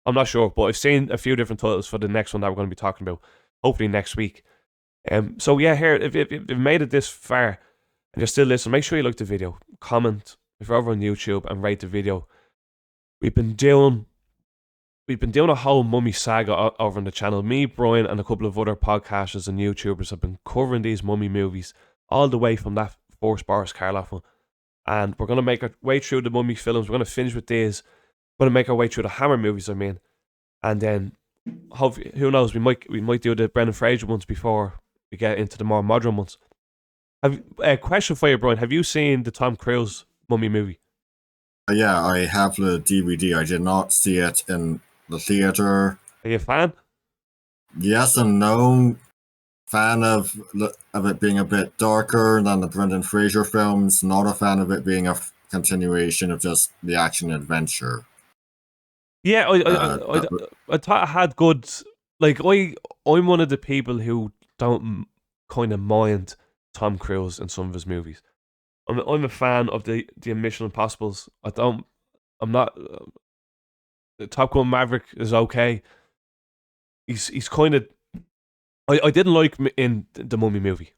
I'm not sure, but I've seen a few different titles for the next one that we're going to be talking about, hopefully next week. So yeah, here if you've made it this far and you're still listening, make sure you like the video, comment if you're over on YouTube, and rate the video. We've been doing a whole mummy saga over on the channel. Me, Bryan, and a couple of other podcasters and YouTubers have been covering these mummy movies all the way from that first Boris Karloff one. And we're going to make our way through the mummy films. We're going to finish with these. We're going to make our way through the Hammer movies, and then hopefully, who knows, we might do the Brendan Fraser ones before we get into the more modern ones. A question for you, Bryan. Have you seen the Tom Cruise mummy movie? Yeah, I have the DVD. I did not see it in the theater. Are you a fan? Yes and no. Fan of it being a bit darker than the Brendan Fraser films. Not a fan of it being a continuation of just the action adventure. Yeah, I thought I had good. Like I'm one of the people who don't kind of mind Tom Cruise in some of his movies. I'm a fan of the Mission Impossibles. I'm not. Top Gun Maverick is okay. He's kind of. I didn't like him in the Mummy movie.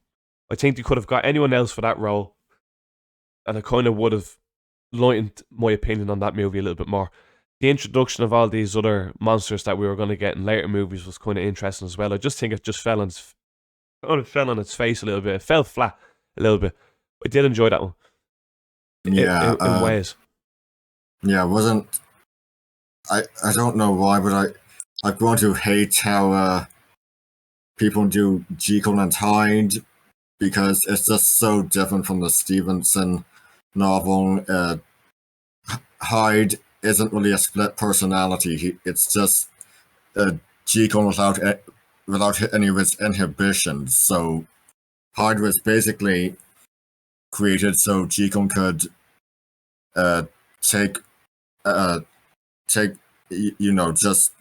I think they could have got anyone else for that role, and I kind of would have lightened my opinion on that movie a little bit more. The introduction of all these other monsters that we were going to get in later movies was kind of interesting as well. I just think it just fell on its face a little bit. It fell flat a little bit. I did enjoy that one. Yeah, in ways. Yeah, wasn't. I don't know why, but I'm going to hate how people do Jekyll and Hyde, because it's just so different from the Stevenson novel. Hyde isn't really a split personality. It's just Jekyll without any of his inhibitions. So Hyde was basically created so Jekyll could just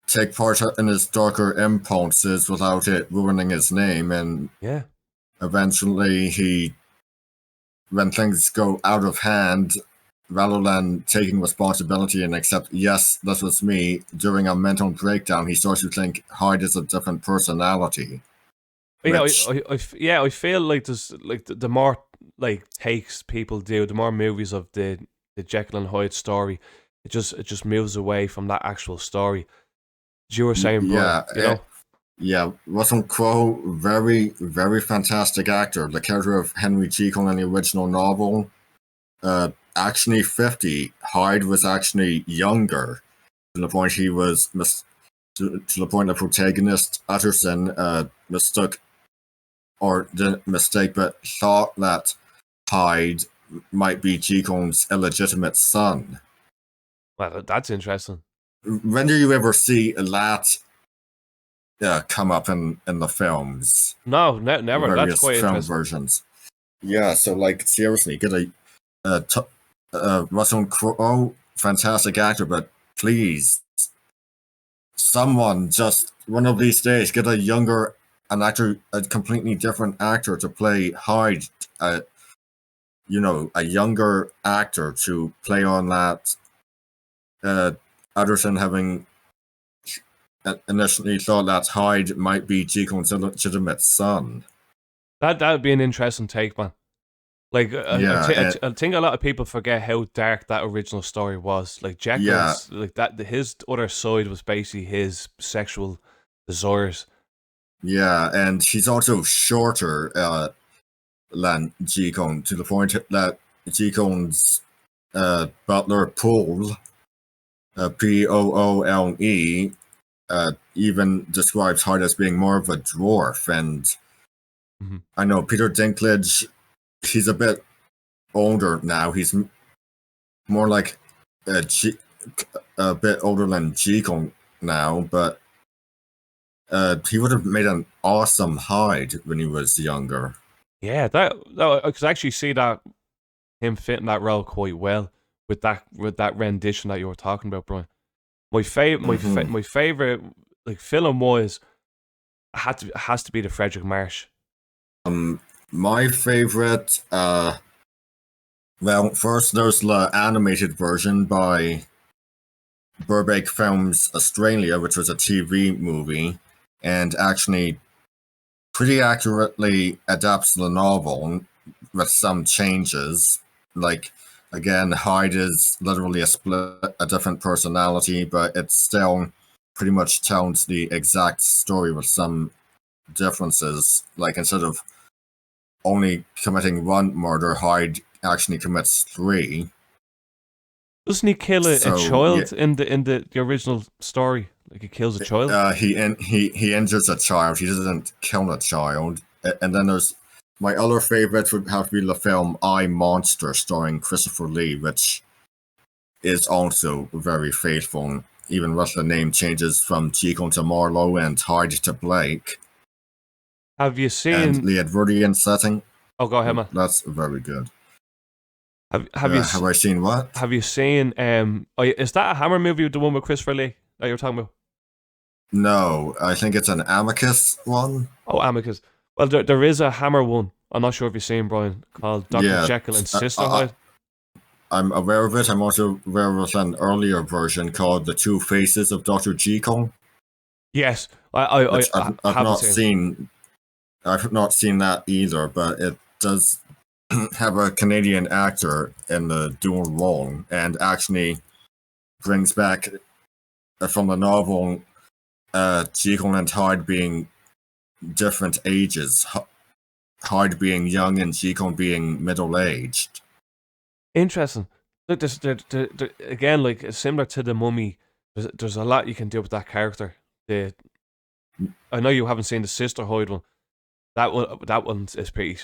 take part in his darker impulses without it ruining his name. And yeah, eventually when things go out of hand, rather than taking responsibility and accept, yes, this was me, during a mental breakdown, he starts to think Hyde is a different personality. I feel like there's like the more like takes people do, the more movies of the Jekyll and Hyde story, it just moves away from that actual story. As you were saying, Bryan, yeah, Russell Crowe, very, very fantastic actor. The character of Henry Jekyll in the original novel, actually 50. Hyde was actually younger, to the point to the point the protagonist Utterson mistook, or didn't mistake, but thought that Hyde might be Jekyll's illegitimate son. Well, that's interesting. When do you ever see that come up in the films? No, never. That's quite film interesting. Versions. Yeah, so like seriously, get Russell Crowe, fantastic actor, but please, someone just one of these days get a completely different actor to play Hyde. A younger actor to play on that. Utterson having initially thought that Hyde might be Jekyll's illegitimate son. That would be an interesting take, man. Like, I think a lot of people forget how dark that original story was. Like Jekyll's, like that, his other side was basically his sexual desires, Yeah, and he's also shorter than G-Kong, to the point that G-Kong's butler Poole, Poole, even describes Hyde as being more of a dwarf. And I know Peter Dinklage, he's a bit older now. He's more like a bit older than G-Kong now, but he would have made an awesome Hyde when he was younger. Yeah, that I could actually see that him fitting that role quite well with that rendition that you were talking about, Bryan. My favorite like film wise has to be the Frederick Marsh. My favorite, well, first there's the animated version by Burbank Films Australia, which was a TV movie, and actually pretty accurately adapts the novel with some changes. Like, again, Hyde is literally a different personality, but it still pretty much tells the exact story with some differences. Like, instead of only committing one murder, Hyde actually commits 3. Doesn't he kill a child in the original story? Like he kills a child. He injures a child. He doesn't kill a child. And then there's my other favorite would have to be the film I, Monster, starring Christopher Lee, which is also very faithful, even with the name changes from Chico to Marlowe and Hyde to Blake. Have you seen and the Edwardian setting? Oh, go ahead, man. That's very good. Have I seen what? Have you seen is that a Hammer movie, the one with Christopher Lee that you're talking about? No, I think it's an Amicus one. Oh, Amicus. Well, there is a Hammer one. I'm not sure if you've seen, Bryan, called Dr. Jekyll and Sister Hyde. I'm aware of it. I'm also aware of an earlier version called The Two Faces of Dr. Jekyll. Yes, I've not seen. I've not seen that either, but it does have a Canadian actor in the dual role, and actually brings back from the novel Jekyll and Hyde being different ages, Hyde being young and Jekyll being middle-aged. Interesting. Look, again, like similar to the Mummy, there's a lot you can do with that character. I know you haven't seen the Sister Hyde one. That one is pretty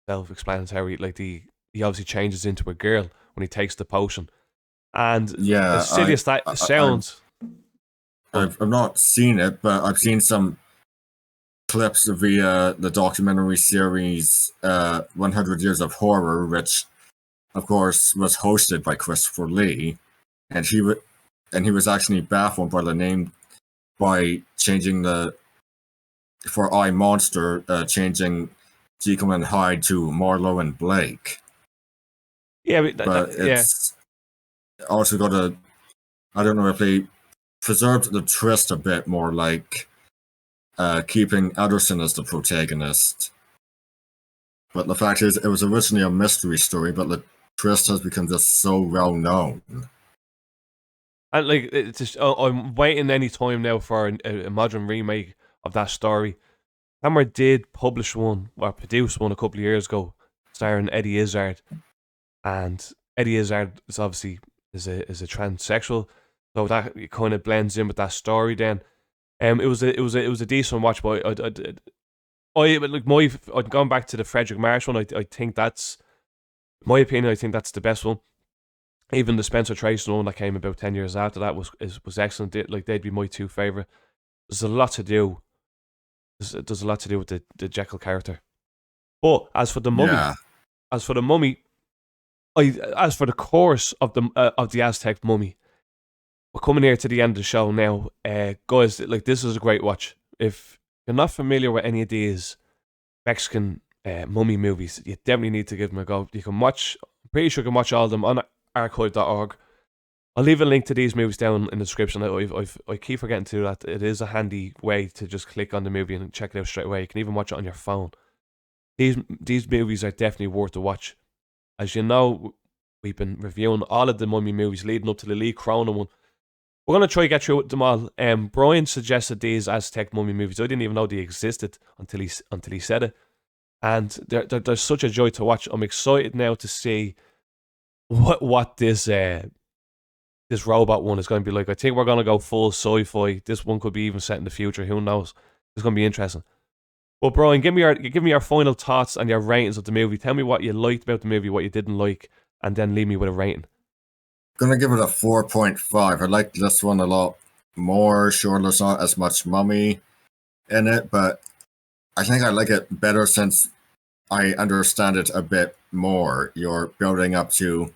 self-explanatory. Like he obviously changes into a girl when he takes the potion, and as silly as that sounds, I've not seen it, but I've seen some clips via the documentary series 100 Years of Horror, which of course was hosted by Christopher Lee, and he was actually baffled by the name by changing for I, Monster, changing Jekyll and Hyde to Marlowe and Blake. Yeah, but it's also got I don't know if they preserved the twist a bit more, like keeping Ederson as the protagonist. But the fact is, it was originally a mystery story, but the twist has become just so well known. And like, it's just, I'm waiting any time now for a modern remake of that story. Hammer did publish one or produce one a couple of years ago, starring Eddie Izzard, and Eddie Izzard is obviously is a transsexual, so that kind of blends in with that story. Then, it was a decent watch, but I'd gone back to the Frederick Marsh one. I think that's, in my opinion, I think that's the best one. Even the Spencer Tracy one that came about 10 years after that was excellent. Like, they'd be my 2 favorite. There's a lot to do. There's a lot to do with the Jekyll character. But as for the Mummy, as for the course of the Aztec Mummy, we're coming here to the end of the show now, guys. Like, this is a great watch. If you're not familiar with any of these Mexican mummy movies, you definitely need to give them a go. You can watch. I'm pretty sure you can watch all of them on archive.org. I'll leave a link to these movies down in the description. I keep forgetting to do that. It is a handy way to just click on the movie and check it out straight away. You can even watch it on your phone. These movies are definitely worth a watch. As you know, we've been reviewing all of the Mummy movies leading up to the Lee Cronin one. We're going to try to get through them all. Bryan suggested these Aztec Mummy movies. I didn't even know they existed until he said it. And they're such a joy to watch. I'm excited now to see what this robot one is going to be like. I think we're going to go full sci-fi. This one could be even set in the future. Who knows? It's going to be interesting. But Bryan, give me your final thoughts and your ratings of the movie. Tell me what you liked about the movie, what you didn't like, and then leave me with a rating. Gonna give it a 4.5. I like this one a lot more. Sure, there's not as much mummy in it, but I think I like it better since I understand it a bit more. You're building up to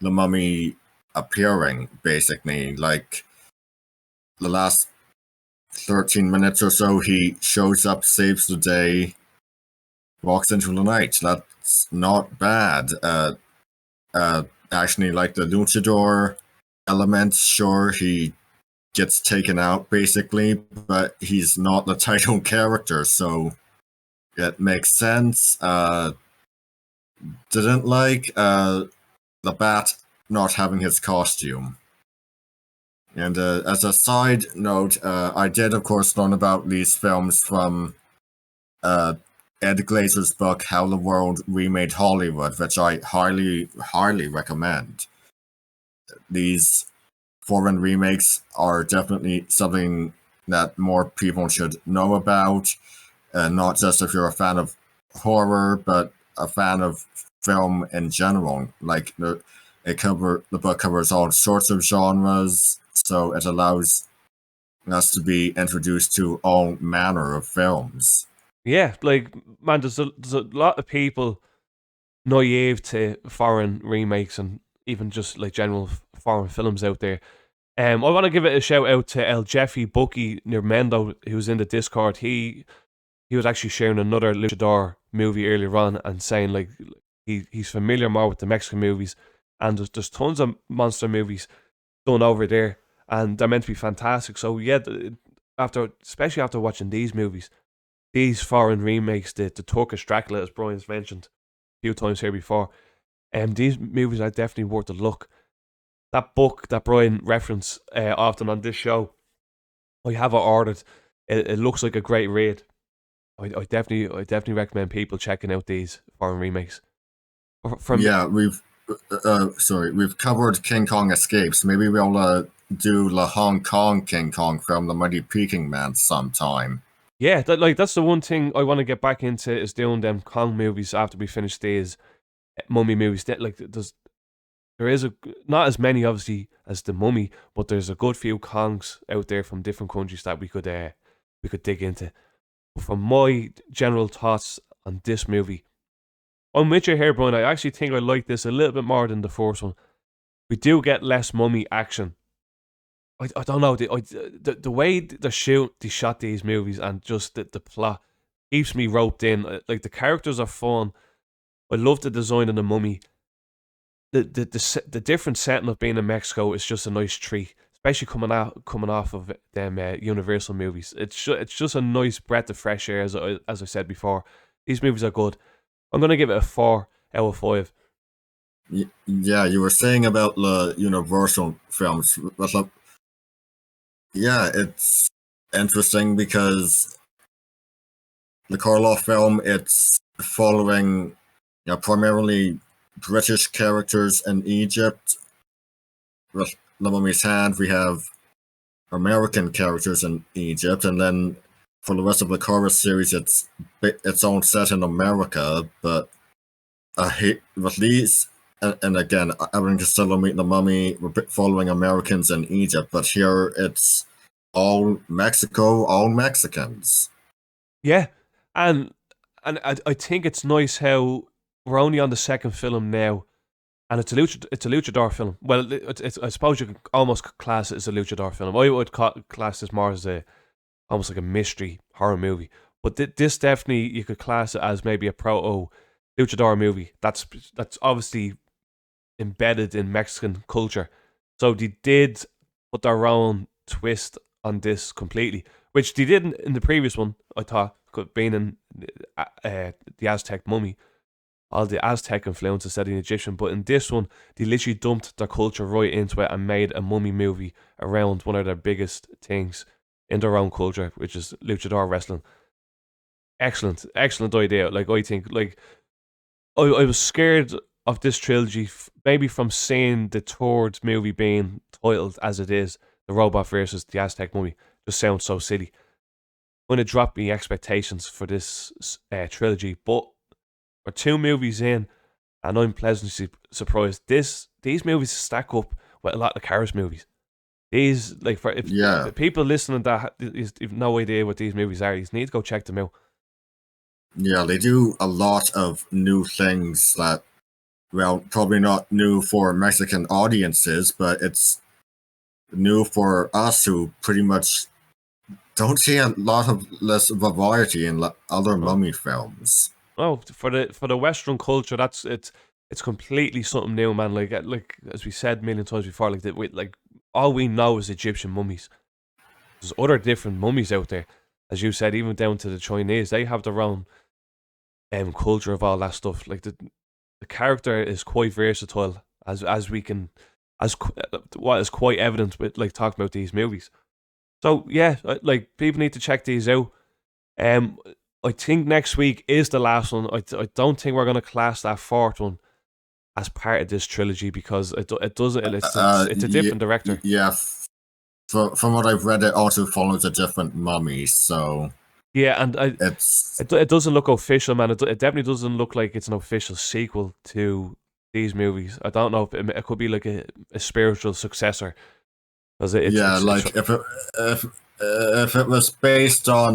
the mummy appearing, basically. Like the last 13 minutes or so, he shows up, saves the day, walks into the night. That's not bad. Actually, like the Luchador element, sure, he gets taken out basically, but he's not the title character, so it makes sense. Didn't like the bat not having his costume. And as a side note, I did, of course, learn about these films from Ed Glazer's book, How the World Remade Hollywood, which I highly, highly recommend. These foreign remakes are definitely something that more people should know about, not just if you're a fan of horror, but a fan of film in general. Like the book covers all sorts of genres, so it allows us to be introduced to all manner of films. Yeah, like, man, there's a lot of people naive to foreign remakes and even just like general foreign films out there. I want to give it a shout out to El Jeffy Bucky Nirmendo, who's in the Discord. He was actually sharing another Luchador movie earlier on and saying like he's familiar more with the Mexican movies, and there's tons of monster movies done over there, and they're meant to be fantastic. So yeah, especially after watching these movies, these foreign remakes, the Turkish Dracula, as Bryan's mentioned a few times here before, these movies are definitely worth a look. That book that Bryan referenced often on this show, I have it ordered. It looks like a great read. I definitely recommend people checking out these foreign remakes. We've covered King Kong Escapes. Maybe we'll do the Hong Kong King Kong film, The Mighty Peking Man, sometime. Yeah, that's the one thing I want to get back into, is doing them Kong movies after we finish these mummy movies. There is not as many obviously as the Mummy, but there's a good few Kongs out there from different countries that we could dig into. But from my general thoughts on this movie, I'm with you here, Bryan. I actually think I like this a little bit more than the first one. We do get less mummy action. I don't know, the way they shot these movies, and just the plot keeps me roped in. Like, the characters are fun. I love the design of the Mummy. The different setting of being in Mexico is just a nice treat, especially coming off of them Universal movies. It's just a nice breath of fresh air, as I said before. These movies are good. I'm gonna give it a 4 out of 5. Yeah, you were saying about the Universal films. Yeah, it's interesting because the Karloff film, it's following primarily British characters in Egypt. With The Mummy's Hand, we have American characters in Egypt, and then for the rest of the Chorus series, it's its own set in America. But with these, and again, Abbott and Costello Meet the Mummy, we're following Americans in Egypt, but here it's all Mexico, all Mexicans. Yeah, and I think it's nice how we're only on the second film now, and it's a Luchador film. Well, I suppose you could almost class it as a Luchador film. I would class this more as almost like a mystery horror movie. But this definitely, you could class it as maybe a proto Luchador movie. That's obviously embedded in Mexican culture. So they did put their own twist on this completely, which they did in the previous one. I thought, being in the Aztec Mummy. all the Aztec influence instead of the Egyptian. But in this one, they literally dumped their culture right into it and made a mummy movie around one of their biggest things in their own culture, which is luchador wrestling. Excellent idea. Like, I think, like, I was scared of this trilogy, maybe from seeing the third movie being titled as it is, The Robot versus the Aztec Mummy. Just sounds so silly. I'm going to drop my expectations for this trilogy, but we're 2 movies in, and I'm pleasantly surprised. These movies stack up with a lot of Karis movies. These, like, if people listening that have no idea what these movies are, you need to go check them out. Yeah, they do a lot of new things that, well, probably not new for Mexican audiences, but it's new for us who pretty much don't see a lot of less variety in other mummy films. Oh, for the Western culture, it's completely something new, man. Like as we said a million times before, like all we know is Egyptian mummies. There's other different mummies out there, as you said, even down to the Chinese. They have their own culture of all that stuff. Like the character is quite versatile, as what is quite evident with, like, talking about these movies. So yeah, like, people need to check these out. I think next week is the last one. I don't think we're going to class that 4th one as part of this trilogy, because it doesn't. It's a different director. Yeah, from what I've read, it also follows a different mummy. So yeah, and it doesn't look official, man. It definitely doesn't look like it's an official sequel to these movies. I don't know if it could be like a spiritual successor. If it was based on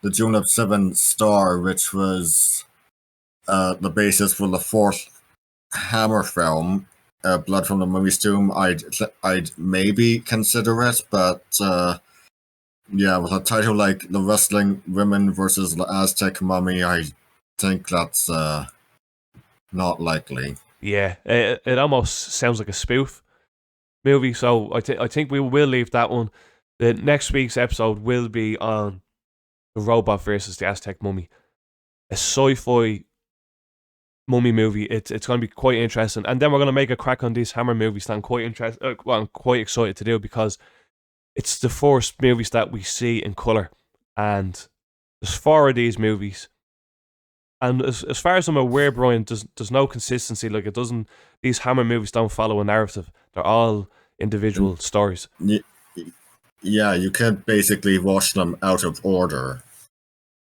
the June of 7 Star, which was the basis for the 4th Hammer film, Blood from the Mummy's Tomb, I'd maybe consider it, but yeah, with a title like The Wrestling Women versus the Aztec Mummy, I think that's not likely. Yeah, it almost sounds like a spoof movie, so I think we will leave that one. The next week's episode will be on The Robot versus the Aztec Mummy, a sci-fi mummy movie. It's going to be quite interesting, and then we're going to make a crack on these Hammer movies that I'm quite excited to do, because it's the first movies that we see in colour, and there's 4 of these movies, and as far as I'm aware, Bryan, there's no consistency. Like, it doesn't. These Hammer movies don't follow a narrative. They're all individual stories. Yeah, you can't basically watch them out of order.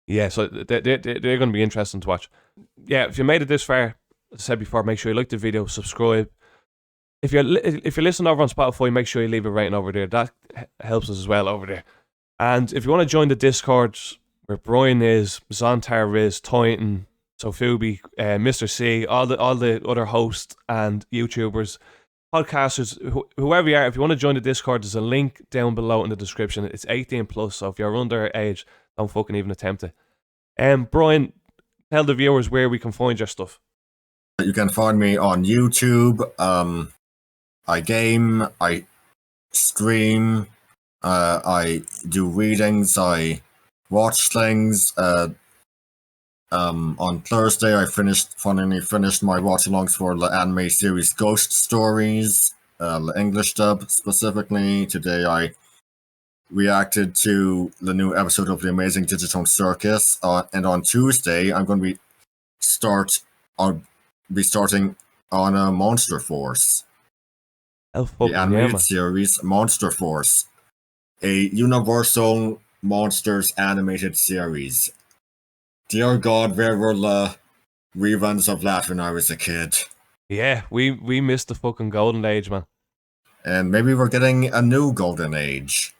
Yeah, so they're going to be interesting to watch. Yeah, if you made it this far, as I said before, make sure you like the video, subscribe. If you're listening over on Spotify, make sure you leave a rating over there. That helps us as well over there. And if you want to join the Discord, where Bryan is, Zontar is, Titan, Sofubi, Mr. C, all the other hosts and YouTubers, podcasters, whoever you are, if you want to join the Discord, there's a link down below in the description. It's 18 plus, so if you're underage, don't fucking even attempt it. Bryan, tell the viewers where we can find your stuff. You can find me on YouTube. I game, I stream, I do readings, I watch things. On Thursday, I finally finished my watch-alongs for the anime series Ghost Stories, the English dub specifically. Today, I reacted to the new episode of The Amazing Digitone Circus, and on Tuesday, I'm going to be starting on Monster Force, the animated series Monster Force, a Universal Monsters animated series. Dear God, where were the reruns of that when I was a kid? Yeah, we missed the fucking golden age, man. And maybe we're getting a new golden age.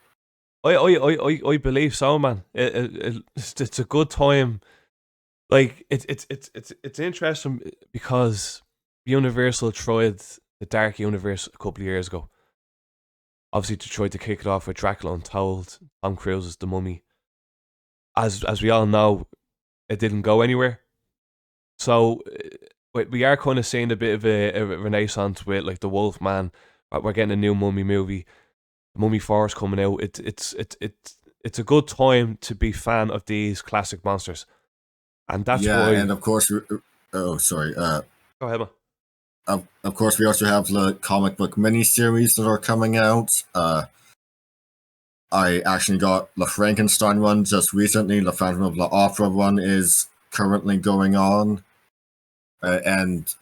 I believe so, man. It's a good time. Like, it's interesting because Universal tried the Dark Universe a couple of years ago. Obviously, to try to kick it off with Dracula Untold, Tom Cruise's The Mummy. As we all know, it didn't go anywhere. So we are kind of seeing a bit of a renaissance with, like, the Wolfman. We're getting a new Mummy movie. The Mummy Force coming out. It's a good time to be fan of these classic monsters, and that's why. And of course, Oh, sorry. Go ahead, man. Of course, we also have the comic book miniseries that are coming out. I actually got the Frankenstein one just recently. The Phantom of the Opera one is currently going on. And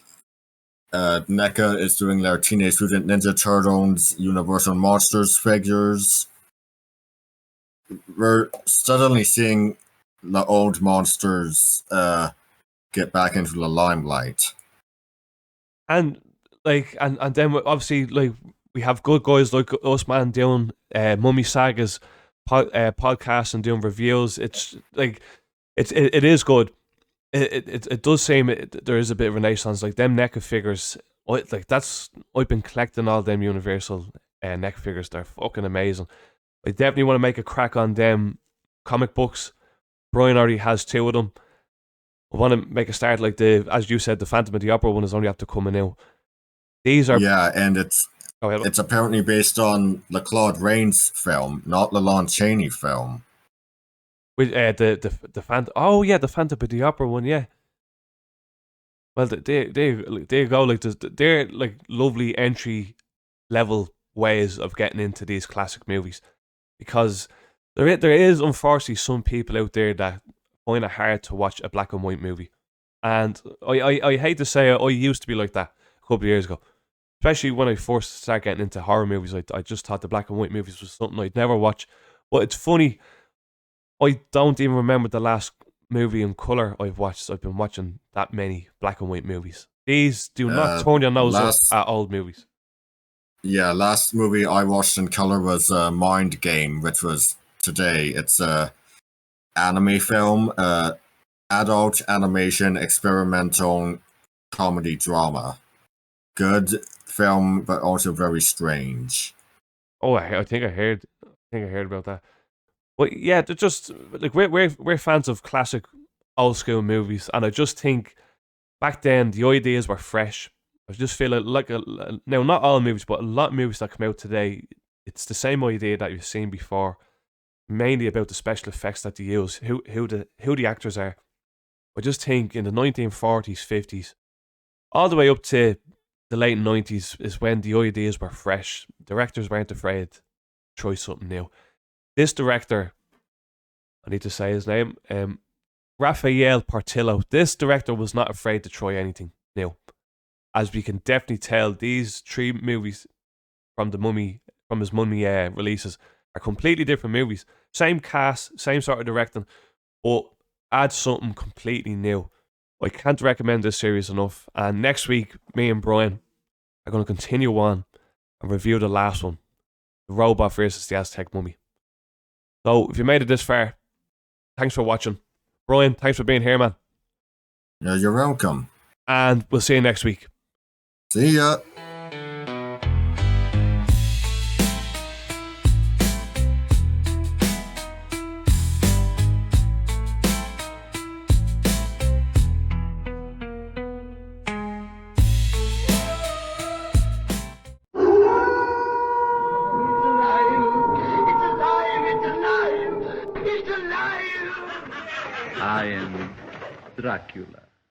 NECA is doing their Teenage Mutant Ninja Turtles Universal Monsters figures. We're suddenly seeing the old monsters get back into the limelight. And and then obviously we have good guys like us, man, doing Mummy Saga's podcast and doing reviews. It's it is good. It does seem there is a bit of a renaissance. Like them NECA figures, I've been collecting all them Universal NECA figures. They're fucking amazing. I definitely want to make a crack on them comic books. Bryan already has 2 of them. I want to make a start as you said, the Phantom of the Opera one is only after coming out. These are and it's apparently based on the Claude Rains film, not the Lon Chaney film. With the Phantom. Oh yeah, the Phantom of the Opera one. Yeah. Well, they go they're like lovely entry level ways of getting into these classic movies, because there is unfortunately some people out there that find it hard to watch a black and white movie, and I hate to say it, I used to be like that a couple of years ago, especially when I first started getting into horror movies. I just thought the black and white movies was something I'd never watch. But it's funny, I don't even remember the last movie in colour I've watched. I've been watching that many black and white movies. These do not turn your nose up at old movies. Yeah, last movie I watched in colour was Mind Game, which was today. It's a anime film, adult animation, experimental comedy drama. Good film, but also very strange. Oh, I think I heard about that. But yeah, they're just like we're fans of classic old school movies, and I just think back then the ideas were fresh. I just feel now not all movies, but a lot of movies that come out today, it's the same idea that you've seen before, mainly about the special effects that they use, who the actors are. I just think in the 1940s, 50s, all the way up to the late 90s is when the ideas were fresh. Directors weren't afraid to try something new. This director, I need to say his name, Raphael Portillo. This director was not afraid to try anything new. As we can definitely tell, these 3 movies from his Mummy releases are completely different movies. Same cast, same sort of directing, but add something completely new. I can't recommend this series enough. And next week, me and Bryan are going to continue on and review the last one, The Robot versus the Aztec Mummy. So, if you made it this far, thanks for watching. Bryan, thanks for being here, man. Yeah, you're welcome. And we'll see you next week. See ya. I am Dracula.